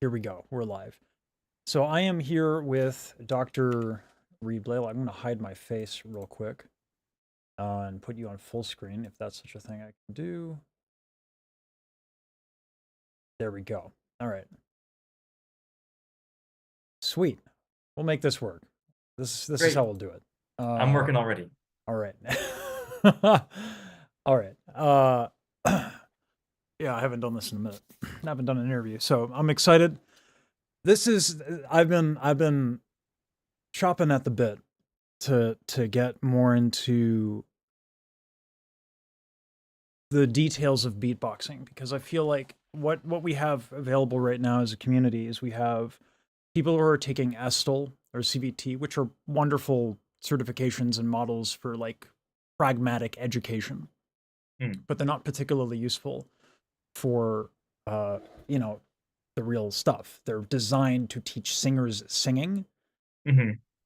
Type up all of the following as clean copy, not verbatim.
Here we go. We're live. So I am here with Dr. Reed Blaylock. I'm going to hide my face real quick and put you on full screen if that's such a thing I can do. There we go. All right. Sweet. We'll make this work. This is how we'll do it. I'm working already. All right. All right. Yeah, I haven't done this in a minute. I haven't done an interview, so I'm excited. I've been chopping at the bit to get more into the details of beatboxing, because I feel like what we have available right now as a community is we have people who are taking ESTL or CVT, which are wonderful certifications and models for like pragmatic education, but they're not particularly useful for the real stuff. They're designed to teach singers singing.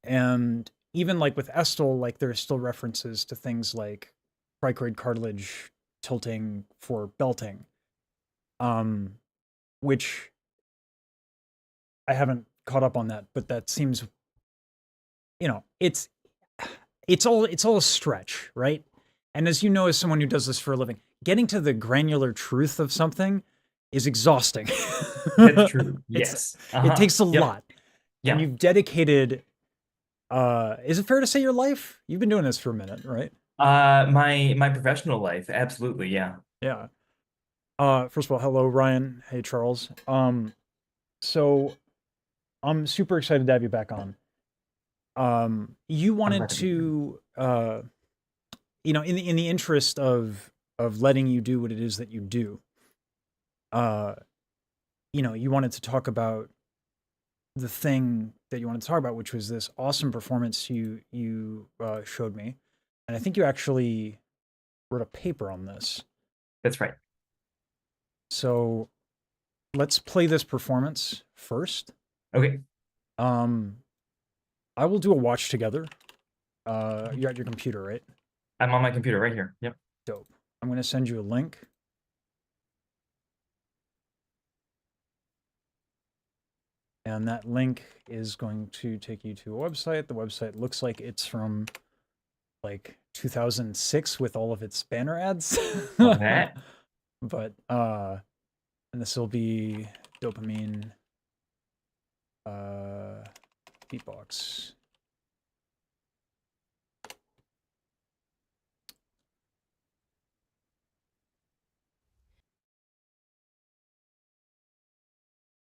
And even like with ESTL, like there's still references to things like cricoid cartilage tilting for belting, which I haven't caught up on that, but that seems, it's all a stretch, right? And as you know, as someone who does this for a living, getting to the granular truth of something is exhausting. That's true. Yes. It takes a lot. Yeah. And you've dedicated, is it fair to say your life? You've been doing this for a minute, right? My professional life, absolutely, yeah. Yeah. First of all, hello, Ryan. Hey, Charles. So I'm super excited to have you back on. You wanted to, in the interest of letting you do what it is that you do, you wanted to talk about the thing that you wanted to talk about, which was this awesome performance you showed me. And I think you actually wrote a paper on this. That's right. So let's play this performance first. Okay. I will do a watch together. You're at your computer, right? I'm on my computer right here. Yep. Dope. I'm going to send you a link. And that link is going to take you to a website. The website looks like it's from like 2006 with all of its banner ads. Okay. But and this will be dopamine beatbox.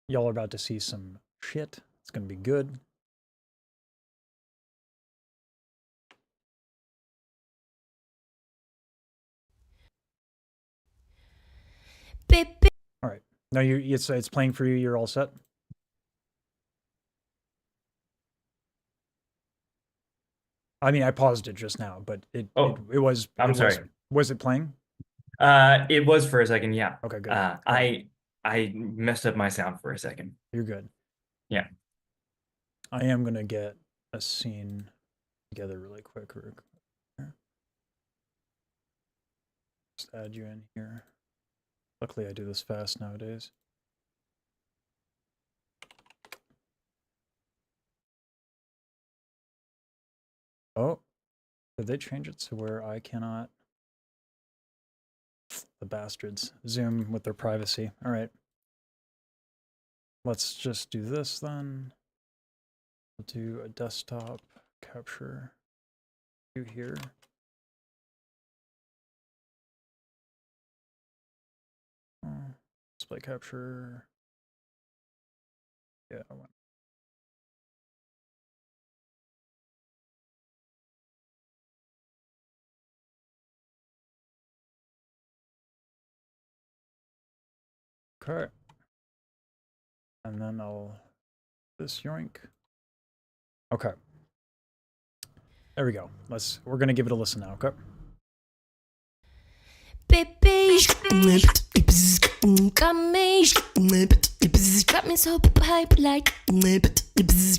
Y'all are about to see some shit. It's gonna be good. All right. Now it's playing for you. You're all set. I mean, I paused it just now, but it was. I'm sorry. Was it playing? It was for a second. Yeah. Okay, good. I messed up my sound for a second. You're good. Yeah. I am gonna get a scene together really quick. Just add you in here. Luckily, I do this fast nowadays. Oh, did they change it to where I cannot? The bastards. Zoom with their privacy. All right. Let's just do this then. We'll do a desktop capture. Do here. Display capture. Yeah, I want. Okay. And then I'll this yoink. Okay. There we go. We're gonna give it a listen now, okay? Got me so high, like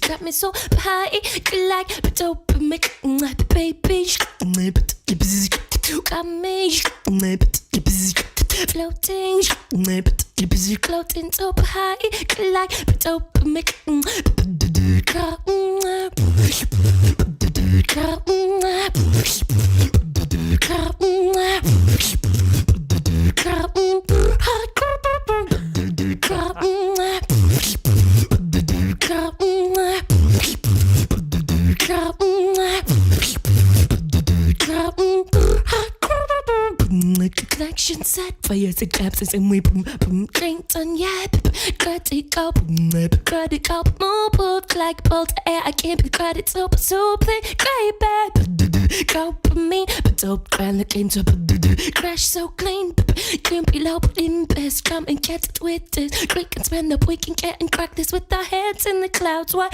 got me so high, like dopamine, baby. Got me floating, floating so high, like dopamine. Connection set fires and collapses and we boom boom drinks on yeah credit go boom credit go move like bolt air I can't be credit super super great bad go for me but don't grind the game to crash so clean can't be low but in best come and get it with this we can spend up we can get and crack this with our heads in the clouds why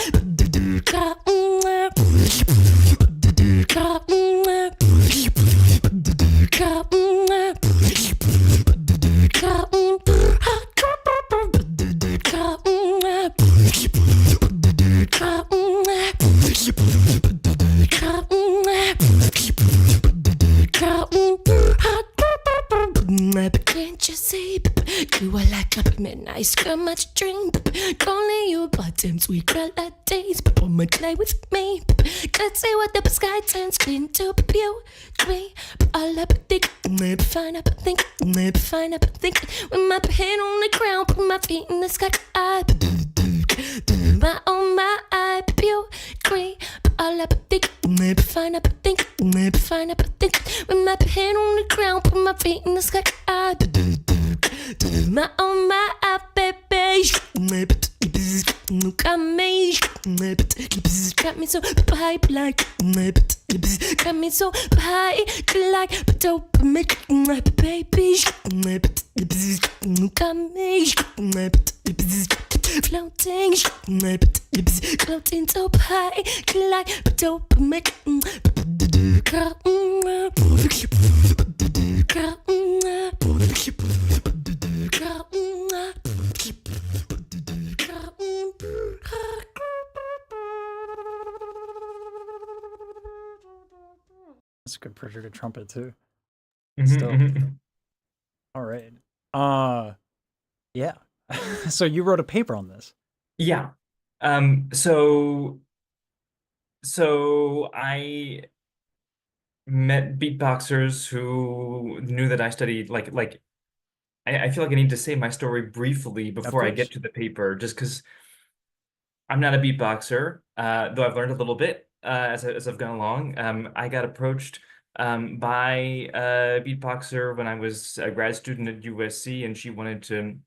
Can't you see? You are like a midnight scrum much dream. Calling you buttons, we cry like days. Come and play with me. Let's see what the sky turns clean to beauty. All up think, maybe find up think, maybe find up think. With my head on the ground, put my feet in the sky. My oh my eye, beauty. All up think, maybe find up think, maybe find up think. With my head on the ground, put my feet in the sky. My oh my eye, baby. Got me so high, like got me so high, like dopamine, baby. Got me floating, floating so high, like dopamine. That's a good pretty good trumpet too. Mhm, Still. mhm. All right. Yeah. So you wrote a paper on this. Yeah. So I met beatboxers who knew that I studied I feel like I need to say my story briefly before I course. get to the paper, just because I'm not a beatboxer, though I've learned a little bit as I've gone along. I got approached by a beatboxer when I was a grad student at USC, and she wanted to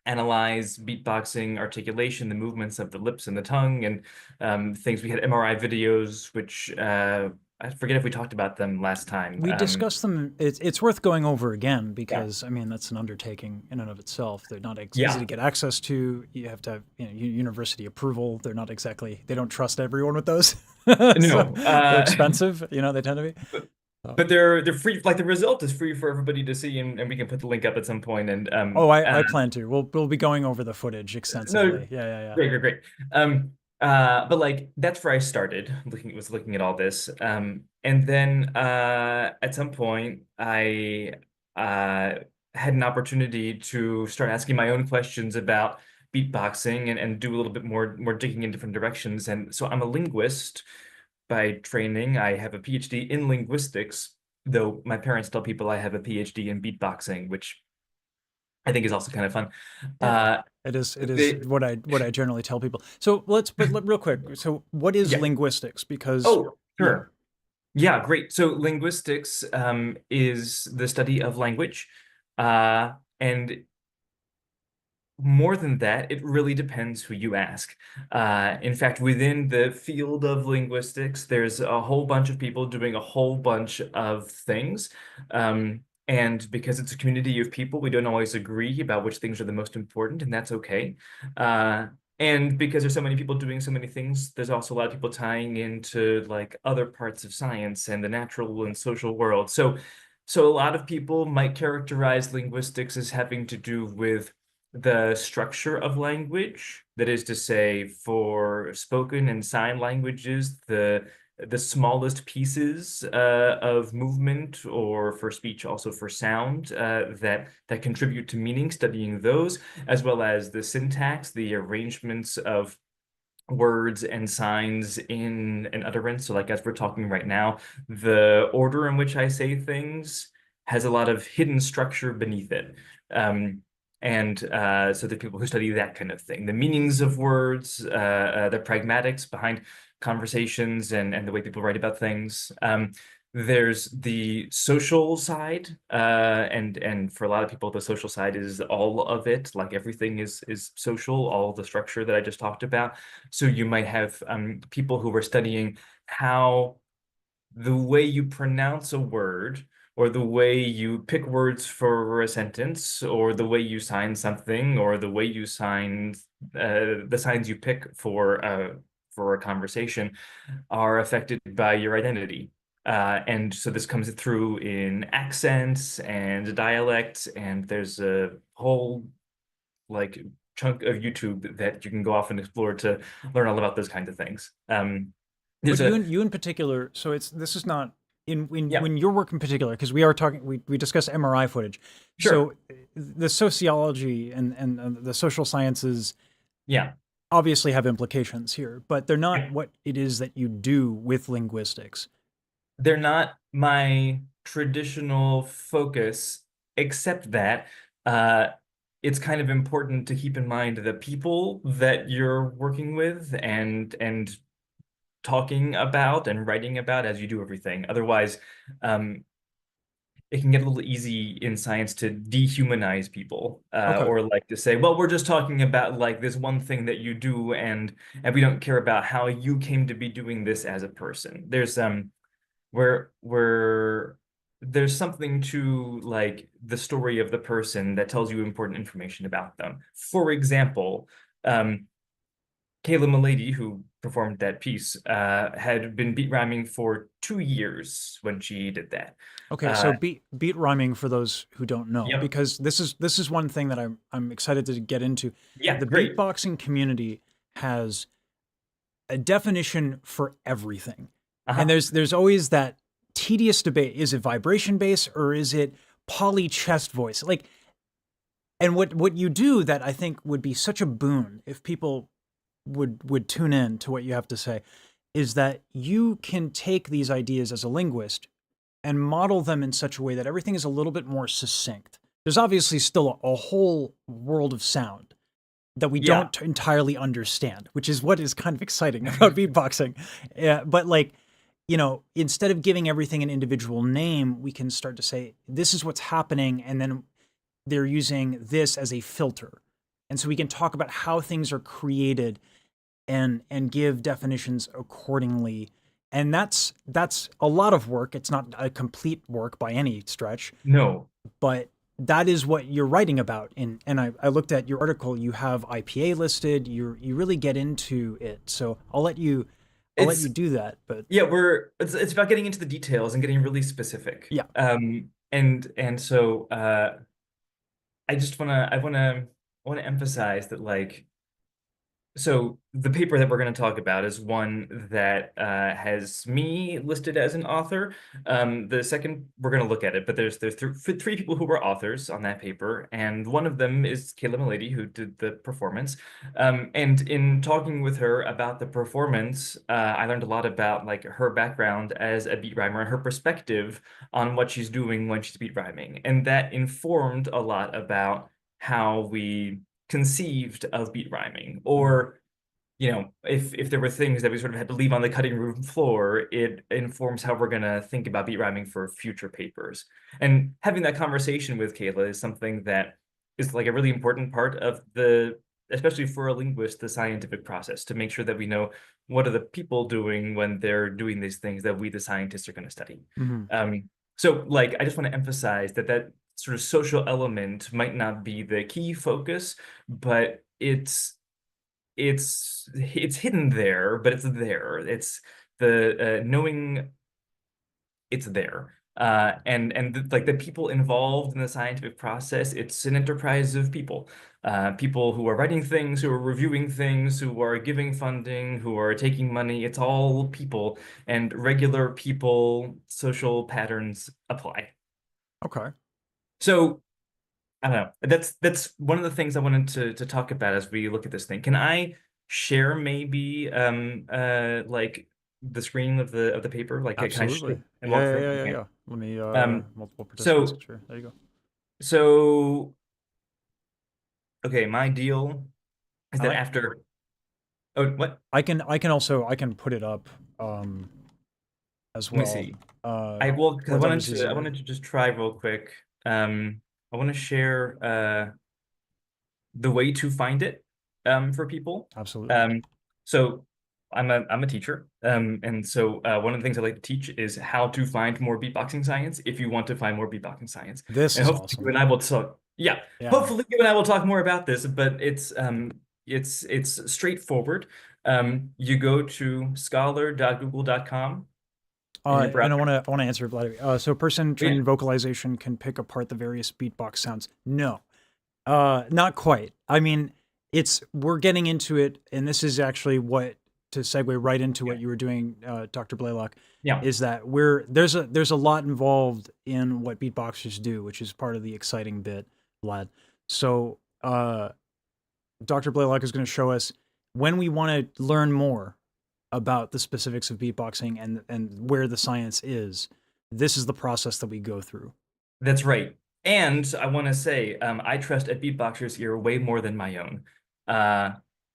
analyze beatboxing articulation, the movements of the lips and the tongue, and things. We had MRI videos, which I forget if we talked about them last time. We discussed them. It's worth going over again because, I mean, that's an undertaking in and of itself. They're not easy Yeah. to get access to. You have to have university approval. They're not exactly, they don't trust everyone with those. No, So they're expensive, they tend to be. but they're free. Like the result is free for everybody to see, and we can put the link up at some point. And Oh, I plan to. We'll be going over the footage extensively. Yeah. great. But like that's where I started looking at all this. And then at some point I had an opportunity to start asking my own questions about beatboxing and do a little bit more digging in different directions. And so I'm a linguist by training. I have a PhD in linguistics, though my parents tell people I have a PhD in beatboxing, which I think is also kind of fun. It is what I generally tell people. So real quick. So what is linguistics? Because oh, sure. Yeah, great. So linguistics is the study of language. And more than that, it really depends who you ask. In fact, within the field of linguistics, there's a whole bunch of people doing a whole bunch of things. And because it's a community of people, we don't always agree about which things are the most important, and that's okay. And because there's so many people doing so many things, there's also a lot of people tying into like other parts of science and the natural and social world. So a lot of people might characterize linguistics as having to do with the structure of language. That is to say, for spoken and sign languages, the the smallest pieces of movement, or for speech, also for sound, that contribute to meaning, studying those, as well as the syntax, the arrangements of words and signs in an utterance. So like as we're talking right now, the order in which I say things has a lot of hidden structure beneath it. So the people who study that kind of thing, the meanings of words, the pragmatics behind conversations, and the way people write about things. There's the social side, and for a lot of people, the social side is all of it. Like everything is social, all the structure that I just talked about. So you might have people who are studying how the way you pronounce a word, or the way you pick words for a sentence, or the way you sign something, or the way you sign the signs you pick for a conversation, are affected by your identity. And so this comes through in accents and dialects, and there's a whole like chunk of YouTube that you can go off and explore to learn all about those kinds of things. But There's a you in particular, so this is not in Yeah, when your work in particular, because we are talking, we discuss MRI footage. sure. So the sociology and the social sciences Yeah. obviously have implications here, but they're not Yeah. what it is that you do with linguistics. They're not my traditional focus, except that uh, it's kind of important to keep in mind the people that you're working with, and talking about and writing about as you do everything. Otherwise, um, it can get a little easy in science to dehumanize people, Okay. or like to say, well, we're just talking about like this one thing that you do, and we don't care about how you came to be doing this as a person. Where there's something to like the story of the person that tells you important information about them. For example, Kayla Milady, who performed that piece, had been beat rhyming for 2 years when she did that. Okay, so Uh, beat rhyming for those who don't know, yep. because this is one thing that I'm excited to get into. Yeah, The great. beatboxing community has a definition for everything. And Uh-huh. there's always that tedious debate. Is it vibration bass or is it poly chest voice? Like, and what you do that I think would be such a boon if people would tune in to what you have to say is that you can take these ideas as a linguist and model them in such a way that everything is a little bit more succinct. There's obviously still a whole world of sound that we Yeah. don't entirely understand, which is what is kind of exciting about beatboxing. Yeah, but like, instead of giving everything an individual name, we can start to say, this is what's happening. And then they're using this as a filter. And so we can talk about how things are created and give definitions accordingly. And that's a lot of work. It's not a complete work by any stretch, No. but that is what you're writing about. And I looked at your article. You have IPA listed. You really get into it. So I'll let you It's do that. But yeah, it's about getting into the details and getting really specific. yeah, And so I wanna emphasize that, like, so the paper that we're going to talk about is one that has me listed as an author. The second, we're going to look at it, but there's three people who were authors on that paper, and one of them is Kayla Milady, who did the performance. And in talking with her about the performance, I learned a lot about like her background as a beat rhymer and her perspective on what she's doing when she's beat rhyming, and that informed a lot about how we conceived of beat rhyming, or if there were things that we sort of had to leave on the cutting room floor, it informs how we're going to think about beat rhyming for future papers. And having that conversation with Kayla is something that is like a really important part of especially for a linguist, the scientific process, to make sure that we know what are the people doing when they're doing these things that we, the scientists, are going to study. hmm So like, I just want to emphasize that sort of social element might not be the key focus, but it's hidden there, but it's there. It's the knowing it's there. Like the people involved in the scientific process, it's an enterprise of people. People who are writing things, who are reviewing things, who are giving funding, who are taking money. It's all people, and regular people, social patterns apply. Okay. So I don't know. That's one of the things I wanted to talk about as we look at this thing. Can I share maybe like the screen of the paper? Like can I share Absolutely. and walk through? Okay. Yeah. Let me Um multiple participants. so Sure. There you go. so okay, my deal is And that after oh what? I can also I can put it up as Let me well. see. I will because Whatever's I easier. wanted to just try real quick. I want to share the way to find it for people. Absolutely. So I'm a teacher. And so one of the things I like to teach is how to find more beatboxing science if you want to find more beatboxing science. This And is hopefully you awesome. and I will talk. Yeah, Yeah. hopefully you and I will talk more about this, but it's straightforward. You go to scholar.google.com in your And browser. I want to answer Vladimir. So a person Yeah. trained in vocalization can pick apart the various beatbox sounds. No, not quite. I mean, we're getting into it, and this is actually what to segue right into what you were doing, Dr. Blaylock, Yeah. is that there's a lot involved in what beatboxers do, which is part of the exciting bit, Vlad. So, Dr. Blaylock is going to show us when we want to learn more about the specifics of beatboxing and where the science is. This is the process that we go through. That's right. And I want to say, I trust a beatboxer's ear way more than my own.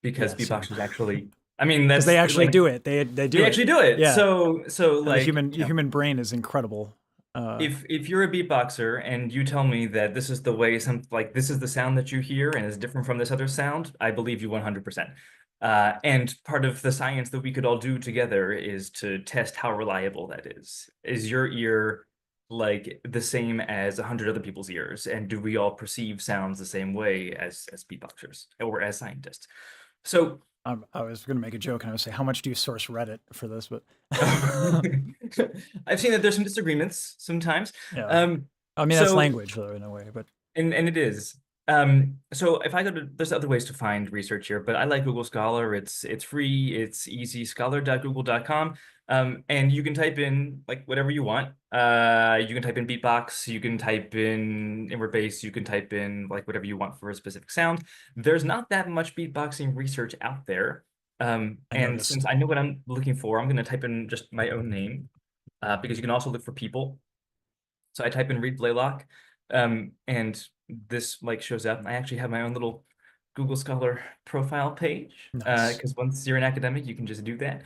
Because Yeah, same. beatboxers actually, I mean, Because they that's actually like do it. They do they it. actually do it. Yeah. So And the like, you know, human brain is incredible. if you're a beatboxer and you tell me that this is the way this is the sound that you hear and is different from this other sound, I believe you 100%. And part of the science that we could all do together is to test how reliable that is. Is your ear like the same as 100 other people's ears? And do we all perceive sounds the same way as beatboxers or as scientists? So I was going to make a joke and I would say, how much do you source Reddit for this? But I've seen that there's some disagreements sometimes. yeah, I mean, that's So language though, in a way, but and it is. So if I go to, there's other ways to find research here, but I like Google Scholar. It's free, it's easy, scholar.google.com. And you can type in like whatever you want. You can type in beatbox, you can type in inward bass, you can type in like whatever you want for a specific sound. There's not that much beatboxing research out there. I And noticed. since I know what I'm looking for, I'm going to type in just my own name, because you can also look for people. So I type in Reed Blaylock, and this like shows up. I actually have my own little Google Scholar profile page, Nice. because once you're an academic, you can just do that.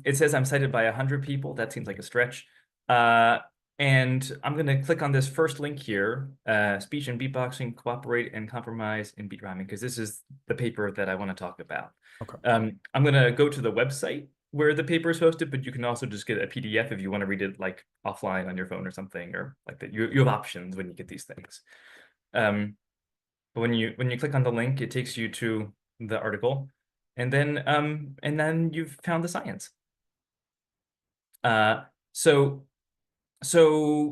It says I'm cited by 100 people. That seems like a stretch. And I'm going to click on this first link here, Speech and Beatboxing, Cooperate and Compromise in Beat Rhyming, because this is the paper that I want to talk about. Okay. I'm going to go to the website where the paper is hosted, but you can also just get a PDF if you want to read it like offline on your phone or something, or like that. You have options when you get these things. But when you click on the link, it takes you to the article, and then you've found the science. So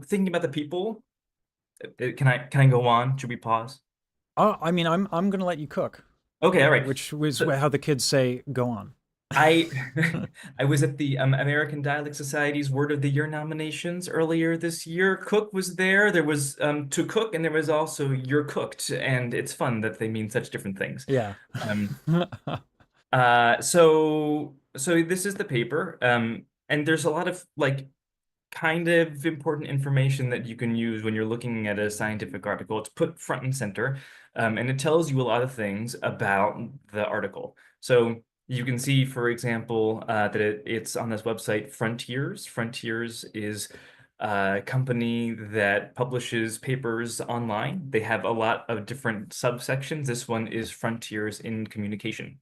thinking about the people, can I go on? Should we pause? I mean, I'm going to let you cook. Okay, all right. Which was So, how the kids say, "Go on." I I was at the American Dialect Society's Word of the Year nominations earlier this year. Cook was there. There was to cook, and there was also you're cooked, and it's fun that they mean such different things. Yeah. So this is the paper, and there's a lot of like kind of important information that you can use when you're looking at a scientific article. It's put front and center, and it tells you a lot of things about the article. So you can see, for example, that it's on this website, Frontiers. Frontiers is a company that publishes papers online. They have a lot of different subsections. This one is Frontiers in Communication.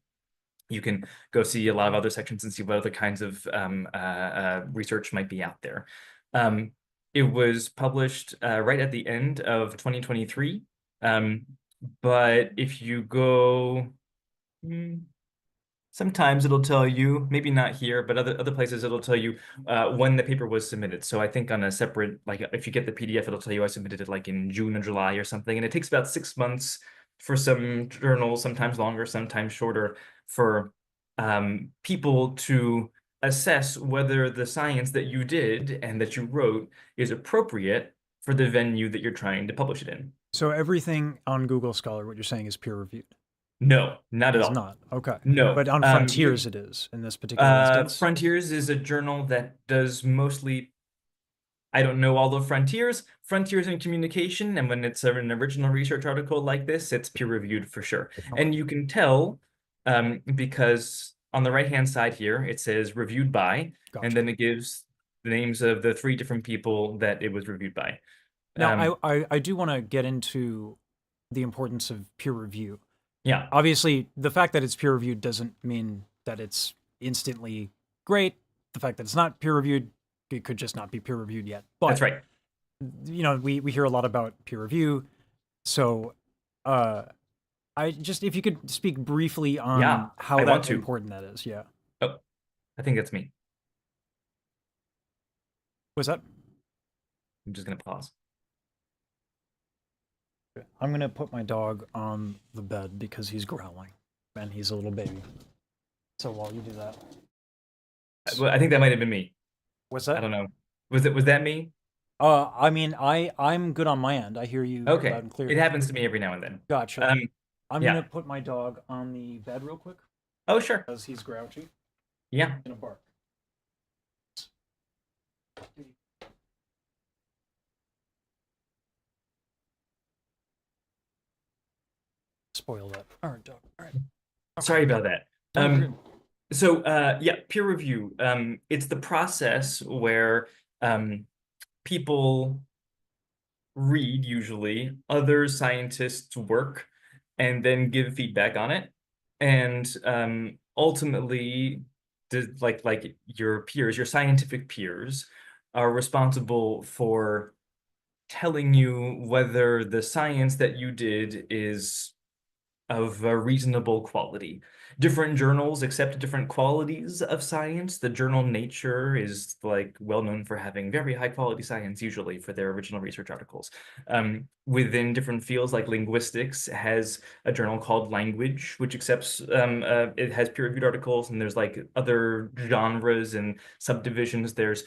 You can go see a lot of other sections and see what other kinds of research might be out there. It was published right at the end of 2023. But if you go, sometimes it'll tell you, maybe not here, but other places it'll tell you when the paper was submitted. So I think on a separate, like if you get the PDF, it'll tell you I submitted it like in June or July or something. And it takes about 6 months for some journals, sometimes longer, sometimes shorter, for people to assess whether the science that you did and that you wrote is appropriate for the venue that you're trying to publish it in. So everything on Google Scholar, what you're saying is peer reviewed. No, not It at is all. not. Okay. No. But on Frontiers it is in this particular instance. Frontiers is a journal that does mostly, I don't know all the Frontiers in communication, and when it's an original research article like this, it's peer reviewed for sure. And you can tell because on the right-hand side here, it says reviewed by, Gotcha. and then it gives the names of the 3 different people that it was reviewed by. Now, I do want to get into the importance of peer review. Yeah. Obviously, the fact that it's peer reviewed doesn't mean that it's instantly great. The fact that it's not peer reviewed, it could just not be peer reviewed yet. But, That's right. You know, we hear a lot about peer review. So, I just, if you could speak briefly on how important that is. Yeah. Oh, I think that's me. What's that? I'm just going to pause. I'm going to put my dog on the bed because he's growling and he's a little baby. So while you do that. Well, I think that might have been me. What's that? I don't know. Was that me? I mean, I'm good on my end. I hear you loud and clear. It happens to me every now and then. Gotcha. I'm going to put my dog on the bed real quick. Oh, sure. Because he's grouchy. Yeah. He's going to bark. Spoil that. All right, dog. All right. Sorry about that. So yeah, peer review. It's the process where people read usually other scientists' work and then give feedback on it. And ultimately, like your peers, your scientific peers, are responsible for telling you whether the science that you did is of a reasonable quality. Different journals accept different qualities of science. The journal Nature is like well known for having very high quality science, usually for their original research articles. Within different fields, like linguistics has a journal called Language, which accepts it has peer-reviewed articles, and there's like other genres and subdivisions. There's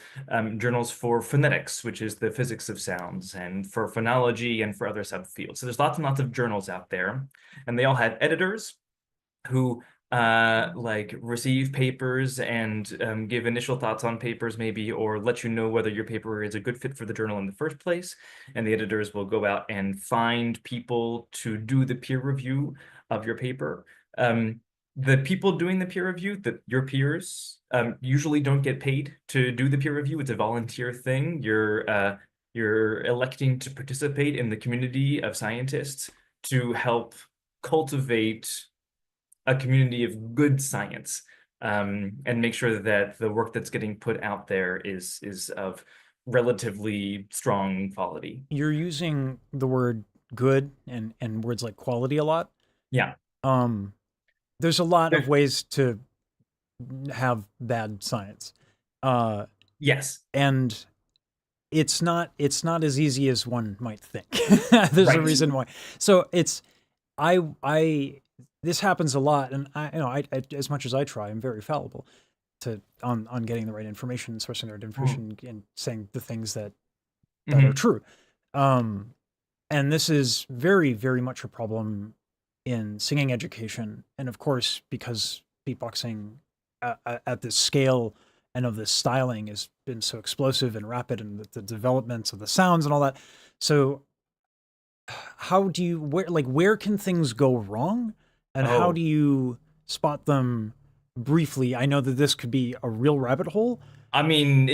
journals for phonetics, which is the physics of sounds, and for phonology and for other subfields. So there's lots and lots of journals out there, and they all have editors who like receive papers and give initial thoughts on papers maybe, or let you know whether your paper is a good fit for the journal in the first place. And the editors will go out and find people to do the peer review of your paper. The people doing the peer review, your peers, usually don't get paid to do the peer review. It's a volunteer thing. You're electing to participate in the community of scientists to help cultivate a community of good science, and make sure that the work that's getting put out there is of relatively strong quality. You're using the word good and words like quality a lot. Yeah. There's a lot of ways to have bad science. Yes. And it's not as easy as one might think. There's a reason why. So it's this happens a lot, and I as much as I try, I'm very fallible on getting the right information, sourcing the right information, and saying the things that are true. And this is very, very much a problem in singing education, and of course, because beatboxing at this scale and of this styling has been so explosive and rapid, and the developments of the sounds and all that. So how do you, where can things go wrong, and how do you spot them briefly? I know that this could be a real rabbit hole. I mean,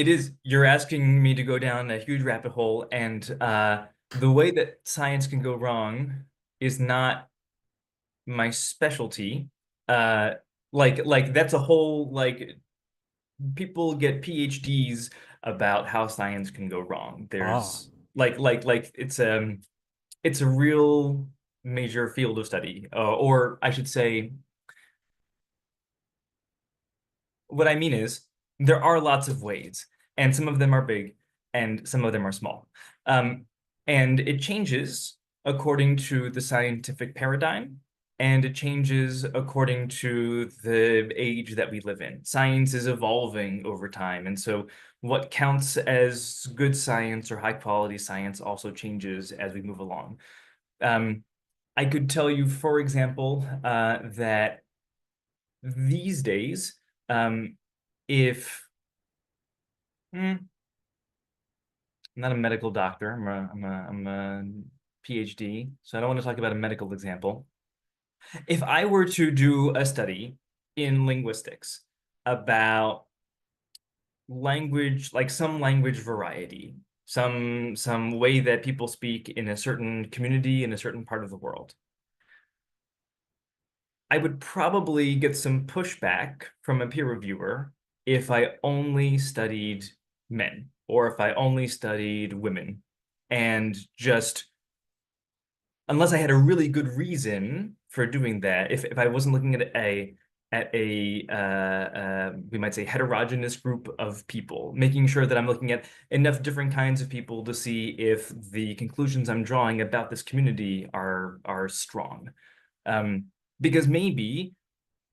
you're asking me to go down a huge rabbit hole, and the way that science can go wrong is not my specialty. Like that's a whole, like, people get PhDs about how science can go wrong. There's like it's a real major field of study, or I should say what I mean is there are lots of ways, and some of them are big and some of them are small. And it changes according to the scientific paradigm, and it changes according to the age that we live in. Science is evolving over time, and so what counts as good science or high quality science also changes as we move along. I could tell you, for example, that these days, if I'm not a medical doctor, I'm a PhD, so I don't want to talk about a medical example. If I were to do a study in linguistics about language, like some language variety, some way that people speak in a certain community in a certain part of the world, I would probably get some pushback from a peer reviewer if I only studied men or if I only studied women, and just unless I had a really good reason for doing that, if I wasn't looking at a we might say heterogeneous group of people, making sure that I'm looking at enough different kinds of people to see if the conclusions I'm drawing about this community are strong. Because maybe,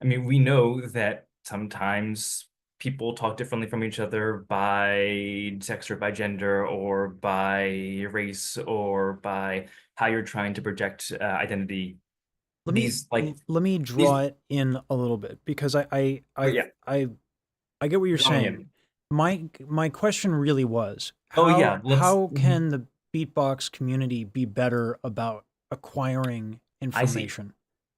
I mean, we know that sometimes people talk differently from each other by sex or by gender or by race or by how you're trying to project identity. Let me These like let me these, draw it in a little bit because oh yeah, I get what you're draw me saying. in. My question really was Oh yeah, let's. how can the beatbox community be better about acquiring I see. information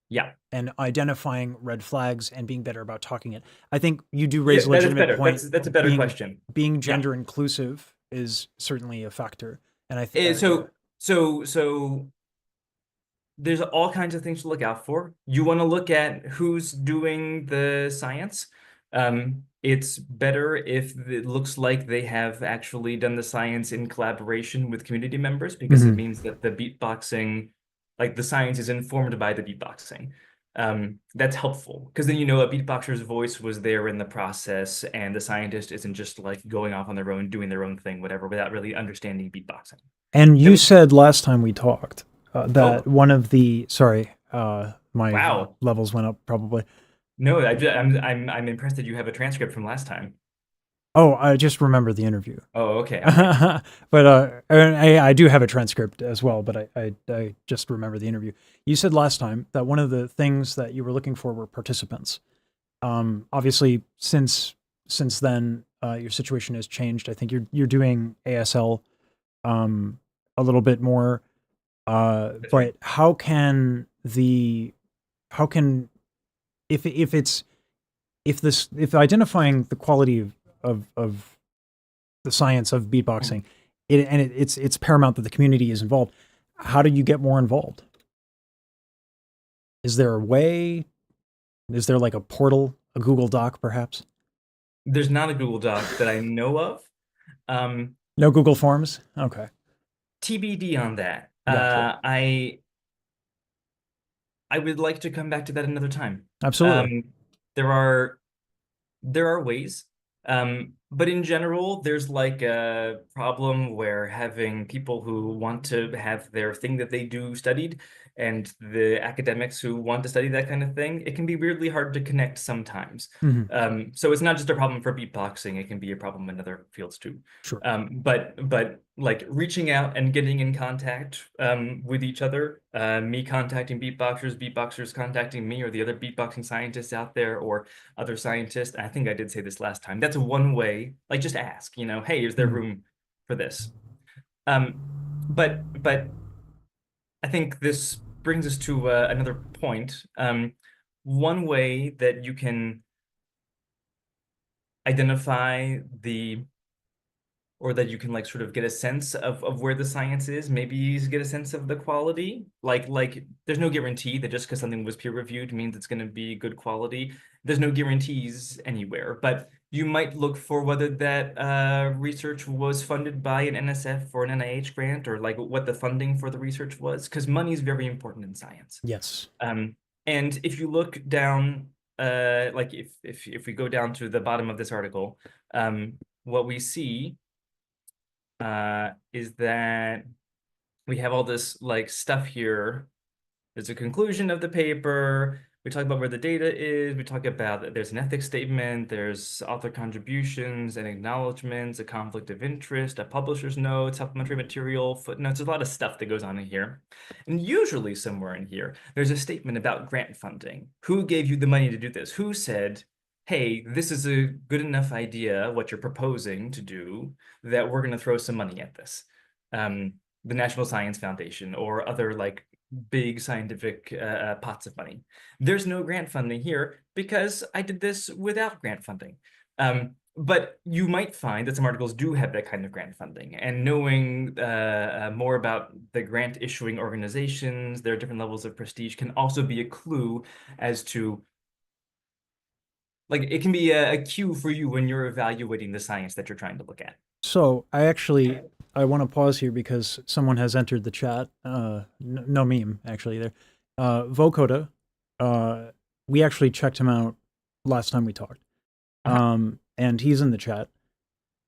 Yeah, and identifying red flags and being better about talking it? I think you do yeah, raise a that is legitimate better. point. That's a better Being question. being Yeah. gender inclusive is certainly a factor, and I So there's all kinds of things to look out for. You want to look at who's doing the science. It's better if it looks like they have actually done the science in collaboration with community members, because it Mhm. means that the beatboxing, like the science is informed by the beatboxing. That's helpful because then you know a beatboxer's voice was there in the process and the scientist isn't just like going off on their own, doing their own thing, whatever, without really understanding beatboxing. And Then you we, said last time we talked that oh, one of the my wow. levels went up probably. No, I'm impressed that you have a transcript from last time. Oh, I just remember the interview. Oh, okay, all right. But and I do have a transcript as well, but I just remember the interview. You said last time that one of the things that you were looking for were participants. Obviously, since then, your situation has changed. I think you're doing ASL a little bit more. That's right. But how can if it's if identifying the quality of the science of beatboxing, it's paramount that the community is involved. How do you get more involved? Is there a way? Is there like a portal, a Google Doc, perhaps? There's not a Google Doc that I know of. No Google Forms. Okay, TBD on that. gotcha. I would like to come back to that another time. Absolutely. There are ways. But in general, there's like a problem where having people who want to have their thing that they do studied and the academics who want to study that kind of thing, it can be weirdly hard to connect sometimes. Hmm. So it's not just a problem for beatboxing, it can be a problem in other fields too. Sure. But like reaching out and getting in contact with each other, me contacting beatboxers, beatboxers contacting me, or the other beatboxing scientists out there, or other scientists. I think I did say this last time. That's one way, like just ask, you know, hey, is there Mhm. room for this? But I think this brings us to another point. One way that you can identify or that you can like sort of get a sense of where the science is, maybe get a sense of the quality. Like there's no guarantee that just because something was peer reviewed means it's going to be good quality. There's no guarantees anywhere, but you might look for whether that research was funded by an NSF or an NIH grant, or like what the funding for the research was, because money is very important in science. Yes. And if you look down like if we go down to the bottom of this article, what we see is that we have all this like stuff here. There's a conclusion of the paper. We talk about where the data is. We talk about that there's an ethics statement, there's author contributions and acknowledgements, a conflict of interest, a publisher's note, supplementary material, footnotes. There's a lot of stuff that goes on in here. And usually somewhere in here, there's a statement about grant funding. Who gave you the money to do this? Who said, hey, this is a good enough idea, what you're proposing to do, that we're going to throw some money at this. The National Science Foundation or other like big scientific pots of money. There's no grant funding here because I did this without grant funding. But you might find that some articles do have that kind of grant funding, and knowing more about the grant issuing organizations, their different levels of prestige, can also be a clue as to, like, it can be a cue for you when you're evaluating the science that you're trying to look at. So I want to pause here because someone has entered the chat. No meme actually there. Vocoda. We actually checked him out last time we talked. And he's in the chat.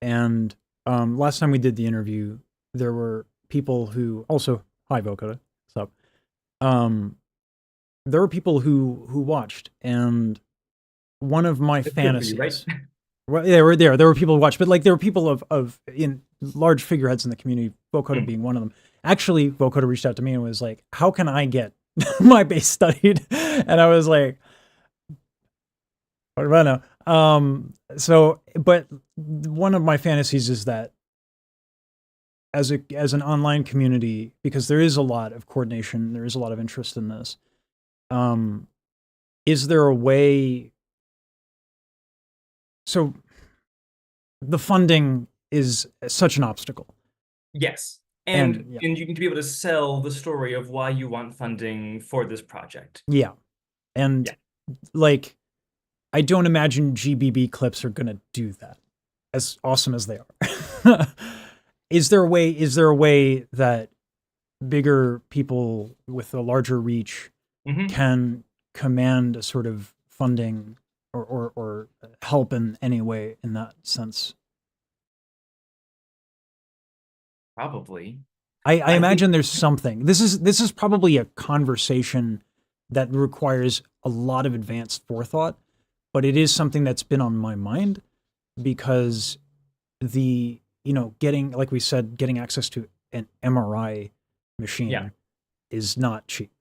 And last time we did the interview, there were people who also, hi Vocoda, what's up? There were people who watched, and one of my fantasies. You, right? Well, they were there. There were people who watched, but like there were people of in large figureheads in the community, Vocoda being one of them. Actually, Vocoda reached out to me and was like, "How can I get my base studied?" And I was like, "What do I know?" So, but one of my fantasies is that as an online community, because there is a lot of coordination, there is a lot of interest in this. Is there a way? So the funding is such an obstacle. Yes. And you need to be able to sell the story of why you want funding for this project. Yeah. And like, I don't imagine GBB clips are going to do that, as awesome as they are. Is there a way that bigger people with a larger reach can command a sort of funding or help in any way in that sense? Probably. I imagine there's something. This is probably a conversation that requires a lot of advanced forethought, but it is something that's been on my mind because getting, like we said, getting access to an MRI machine is not cheap.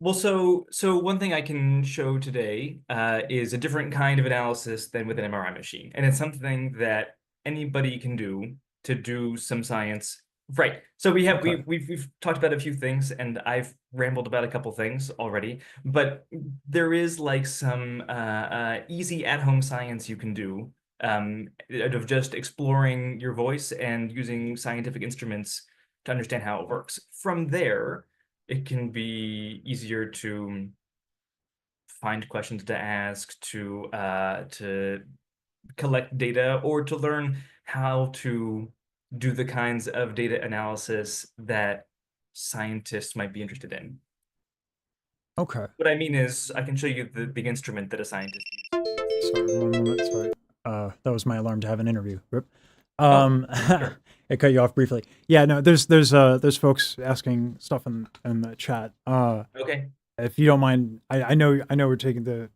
Well, so one thing I can show today is a different kind of analysis than with an MRI machine. And it's something that anybody can do to do some science. Right. So we've talked about a few things, and I've rambled about a couple things already, but there is like some easy at-home science you can do of just exploring your voice and using scientific instruments to understand how it works. From there, it can be easier to find questions to ask, to collect data, or to learn how to do the kinds of data analysis that scientists might be interested in. Okay. What I mean is, I can show you the instrument that a scientist uses. Sorry, 1 moment. Sorry. That was my alarm to have an interview. Rip. Sure. It cut you off briefly. Yeah, no, there's folks asking stuff in the chat. Okay. If you don't mind, I know we're taking the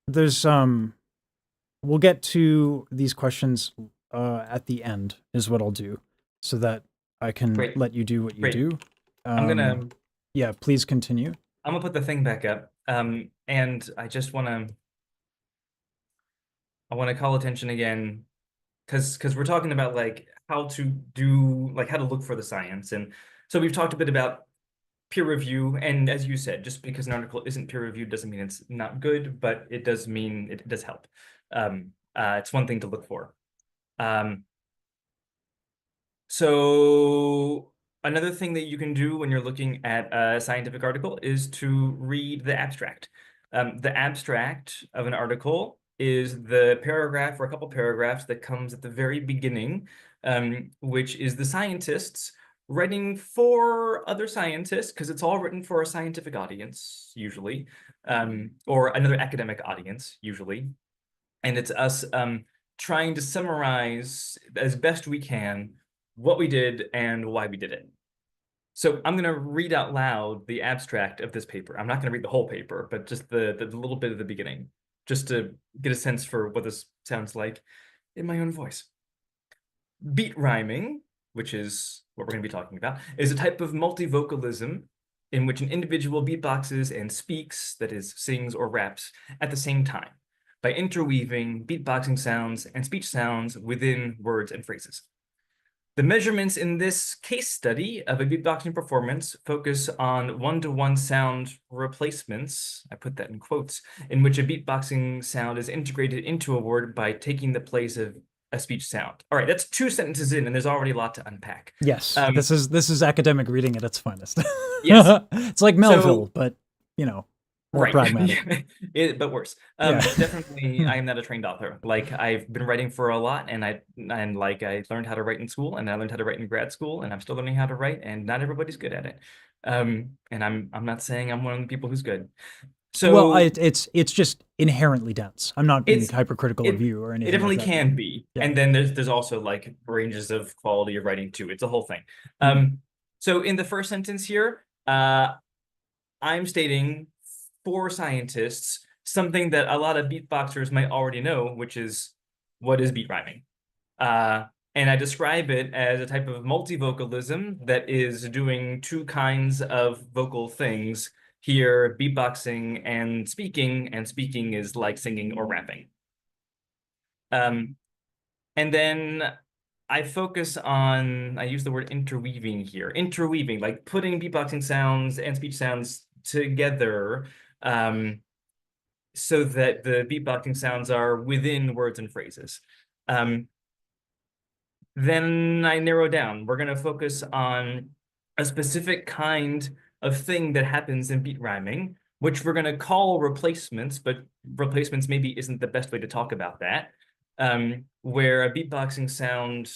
there's we'll get to these questions at the end is what I'll do, so that I can let you do what you do. I'm gonna please continue. I'm gonna put the thing back up. And I just wanna call attention again, because we're talking about like how to look for the science. And so we've talked a bit about peer review, and as you said, just because an article isn't peer reviewed doesn't mean it's not good, but it does mean it does help. It's one thing to look for. So another thing that you can do when you're looking at a scientific article is to read the abstract. The abstract of an article is the paragraph or a couple paragraphs that comes at the very beginning, which is the scientists writing for other scientists, because it's all written for a scientific audience, usually, or another academic audience, usually. And it's us trying to summarize as best we can what we did and why we did it. So I'm going to read out loud the abstract of this paper. I'm not going to read the whole paper, but just the little bit of the beginning, just to get a sense for what this sounds like in my own voice. Beat rhyming, which is what we're going to be talking about, is a type of multivocalism in which an individual beatboxes and speaks, that is, sings or raps, at the same time, by interweaving beatboxing sounds and speech sounds within words and phrases. The measurements in this case study of a beatboxing performance focus on one-to-one sound replacements, I put that in quotes, in which a beatboxing sound is integrated into a word by taking the place of a speech sound. All right, that's 2 sentences in, and there's already a lot to unpack. Yes, this is academic reading at its finest. Yes. It's like Melville, but more Right. pragmatic. But worse. Yeah. Definitely, I am not a trained author. Like, I've been writing for a lot, and I learned how to write in school, and I learned how to write in grad school, and I'm still learning how to write, and not everybody's good at it. And I'm not saying I'm one of the people who's good. So well, it's just inherently dense. I'm not being It's- hypercritical of you or anything. it definitely like that. can be. Yeah. And then there's also like ranges of quality of writing too. It's a whole thing. So in the first sentence here, I'm stating for scientists something that a lot of beatboxers might already know, which is what is beat rhyming. And I describe it as a type of multivocalism that is doing 2 kinds of vocal things. Here, beatboxing and speaking is like singing or rapping. And then I focus on, I use the word interweaving here. Interweaving, like putting beatboxing sounds and speech sounds together so that the beatboxing sounds are within words and phrases. Then I narrow down. We're going to focus on a specific kind of thing that happens in beat rhyming, which we're going to call replacements, but replacements maybe isn't the best way to talk about that, where a beatboxing sound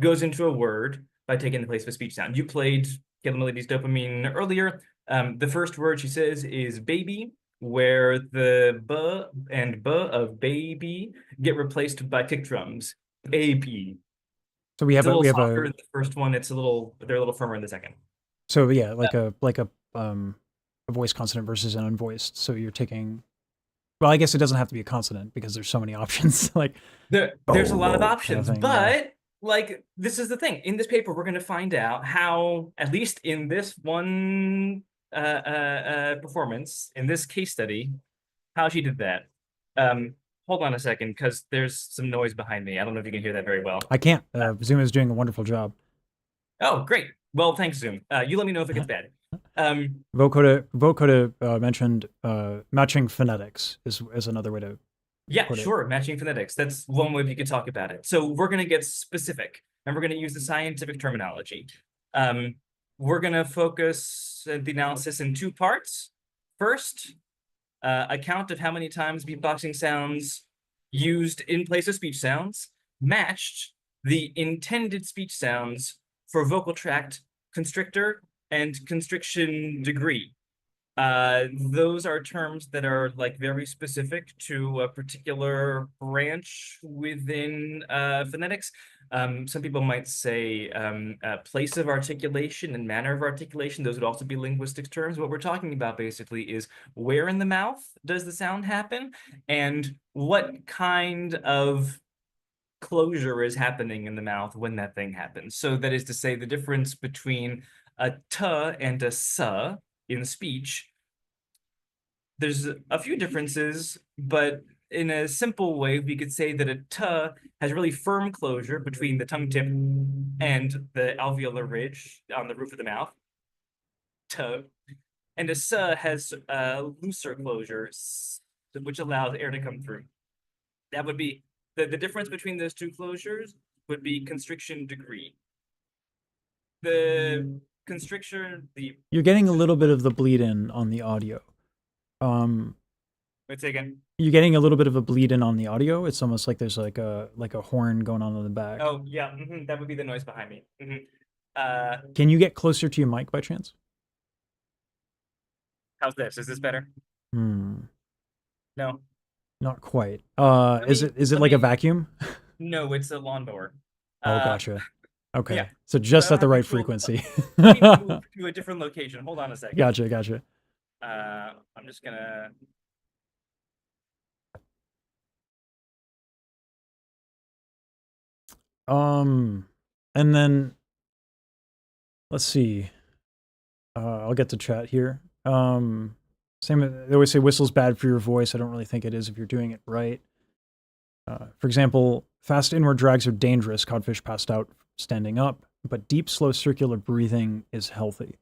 goes into a word by taking the place of a speech sound. You played Kayla Melody's Dopamine earlier. The first word she says is baby, where the b and b of baby get replaced by kick drums. A-B. So we have It's a we little have softer in the first one. They're a little firmer in the second. so yeah, like a voice consonant versus an unvoiced. So you're taking. Well, I guess it doesn't have to be a consonant because there's so many options. Like there's a lot of kind of options, thing, but yeah. like this is the thing. In this paper, we're going to find out how, at least in this one performance, in this case study, how she did that. Hold on a second, because there's some noise behind me. I don't know if you can hear that very well. I can't. Zoom is doing a wonderful job. Oh, great. Well, thanks, Zoom. You let me know if it gets bad. Vocoder mentioned matching phonetics is another way to. Yeah, put it. sure. Matching phonetics. That's one way we could talk about it. So we're going to get specific, and we're going to use the scientific terminology. We're going to focus the analysis in 2 parts. First, a count of how many times beatboxing sounds used in place of speech sounds matched the intended speech sounds for vocal tract constrictor and constriction degree. Those are terms that are like very specific to a particular branch within phonetics. Some people might say place of articulation and manner of articulation. Those would also be linguistics terms. What we're talking about basically is where in the mouth does the sound happen and what kind of closure is happening in the mouth when that thing happens. So that is to say, the difference between a t and a s in speech, there's a few differences, but in a simple way, we could say that a t has really firm closure between the tongue tip and the alveolar ridge on the roof of the mouth. T. And a s has looser closure, which allows air to come through. That would be the difference between those 2 closures would be constriction degree. The constriction, You're getting a little bit of the bleed in on the audio. Wait, say again. You're getting a little bit of a bleed in on the audio. It's almost like there's like a horn going on in the back. Oh yeah, that would be the noise behind me. Can you get closer to your mic by chance? How's this? Is this better? Hmm. No. Not quite. Let Is me it let like a me vacuum? no, it's a lawnmower. Oh, Uh gotcha. yeah. Okay. So So just I'm at the having right trouble. frequency. Let me move to a different location. Hold on a second. Gotcha. I'm just gonna And then let's see. I'll get to chat here. Same. They always say whistle's bad for your voice. I don't really think it is if you're doing it right. For example, fast inward drags are dangerous. Codfish passed out standing up, but deep, slow circular breathing is healthy.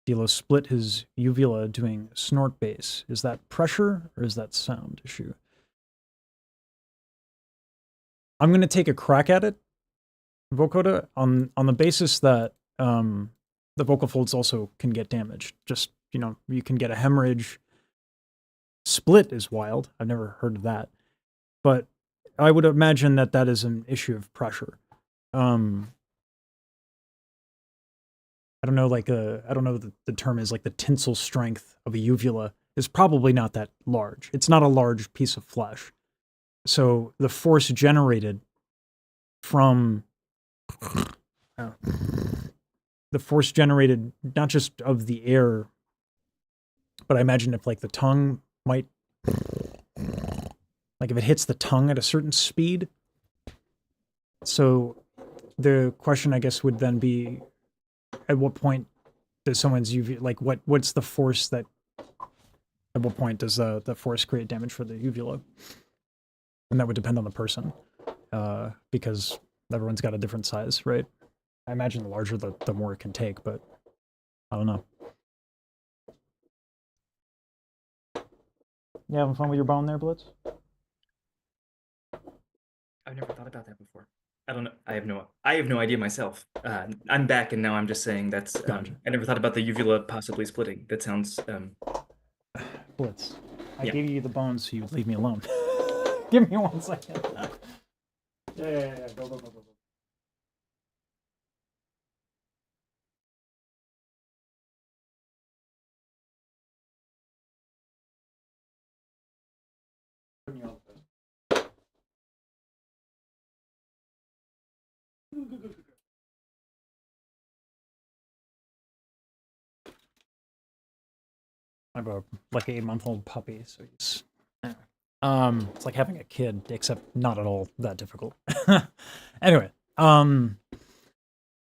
Dilo split his uvula doing snort bass. Is that pressure or is that sound issue? I'm going to take a crack at it, vocoder, on the basis that the vocal folds also can get damaged. Just, you can get a hemorrhage. Split is wild. I've never heard of that. But I would imagine that that is an issue of pressure. I don't know, I don't know what the term is, like the tensile strength of a uvula is probably not that large. It's not a large piece of flesh. So the force generated from the force generated not just of the air, but I imagine if like the tongue might, like if it hits the tongue at a certain speed. So the question, I guess, would then be, at what point does someone's UV, like what's the force that, at what point does the force create damage for the uvula? And that would depend on the person, because everyone's got a different size, right? I imagine the larger, the more it can take, but I don't know. You having fun with your bone there, Blitz? I've never thought about that before. I don't know. I have no idea myself. I'm back and now I'm just saying that's Gotcha. I never thought about the uvula possibly splitting. That sounds Blitz, I Yeah. gave you the bones so you would leave me alone. Give me 1 second. Yeah. Go. I have a like 8-month-old puppy, so he's it's like having a kid, except not at all that difficult. Anyway,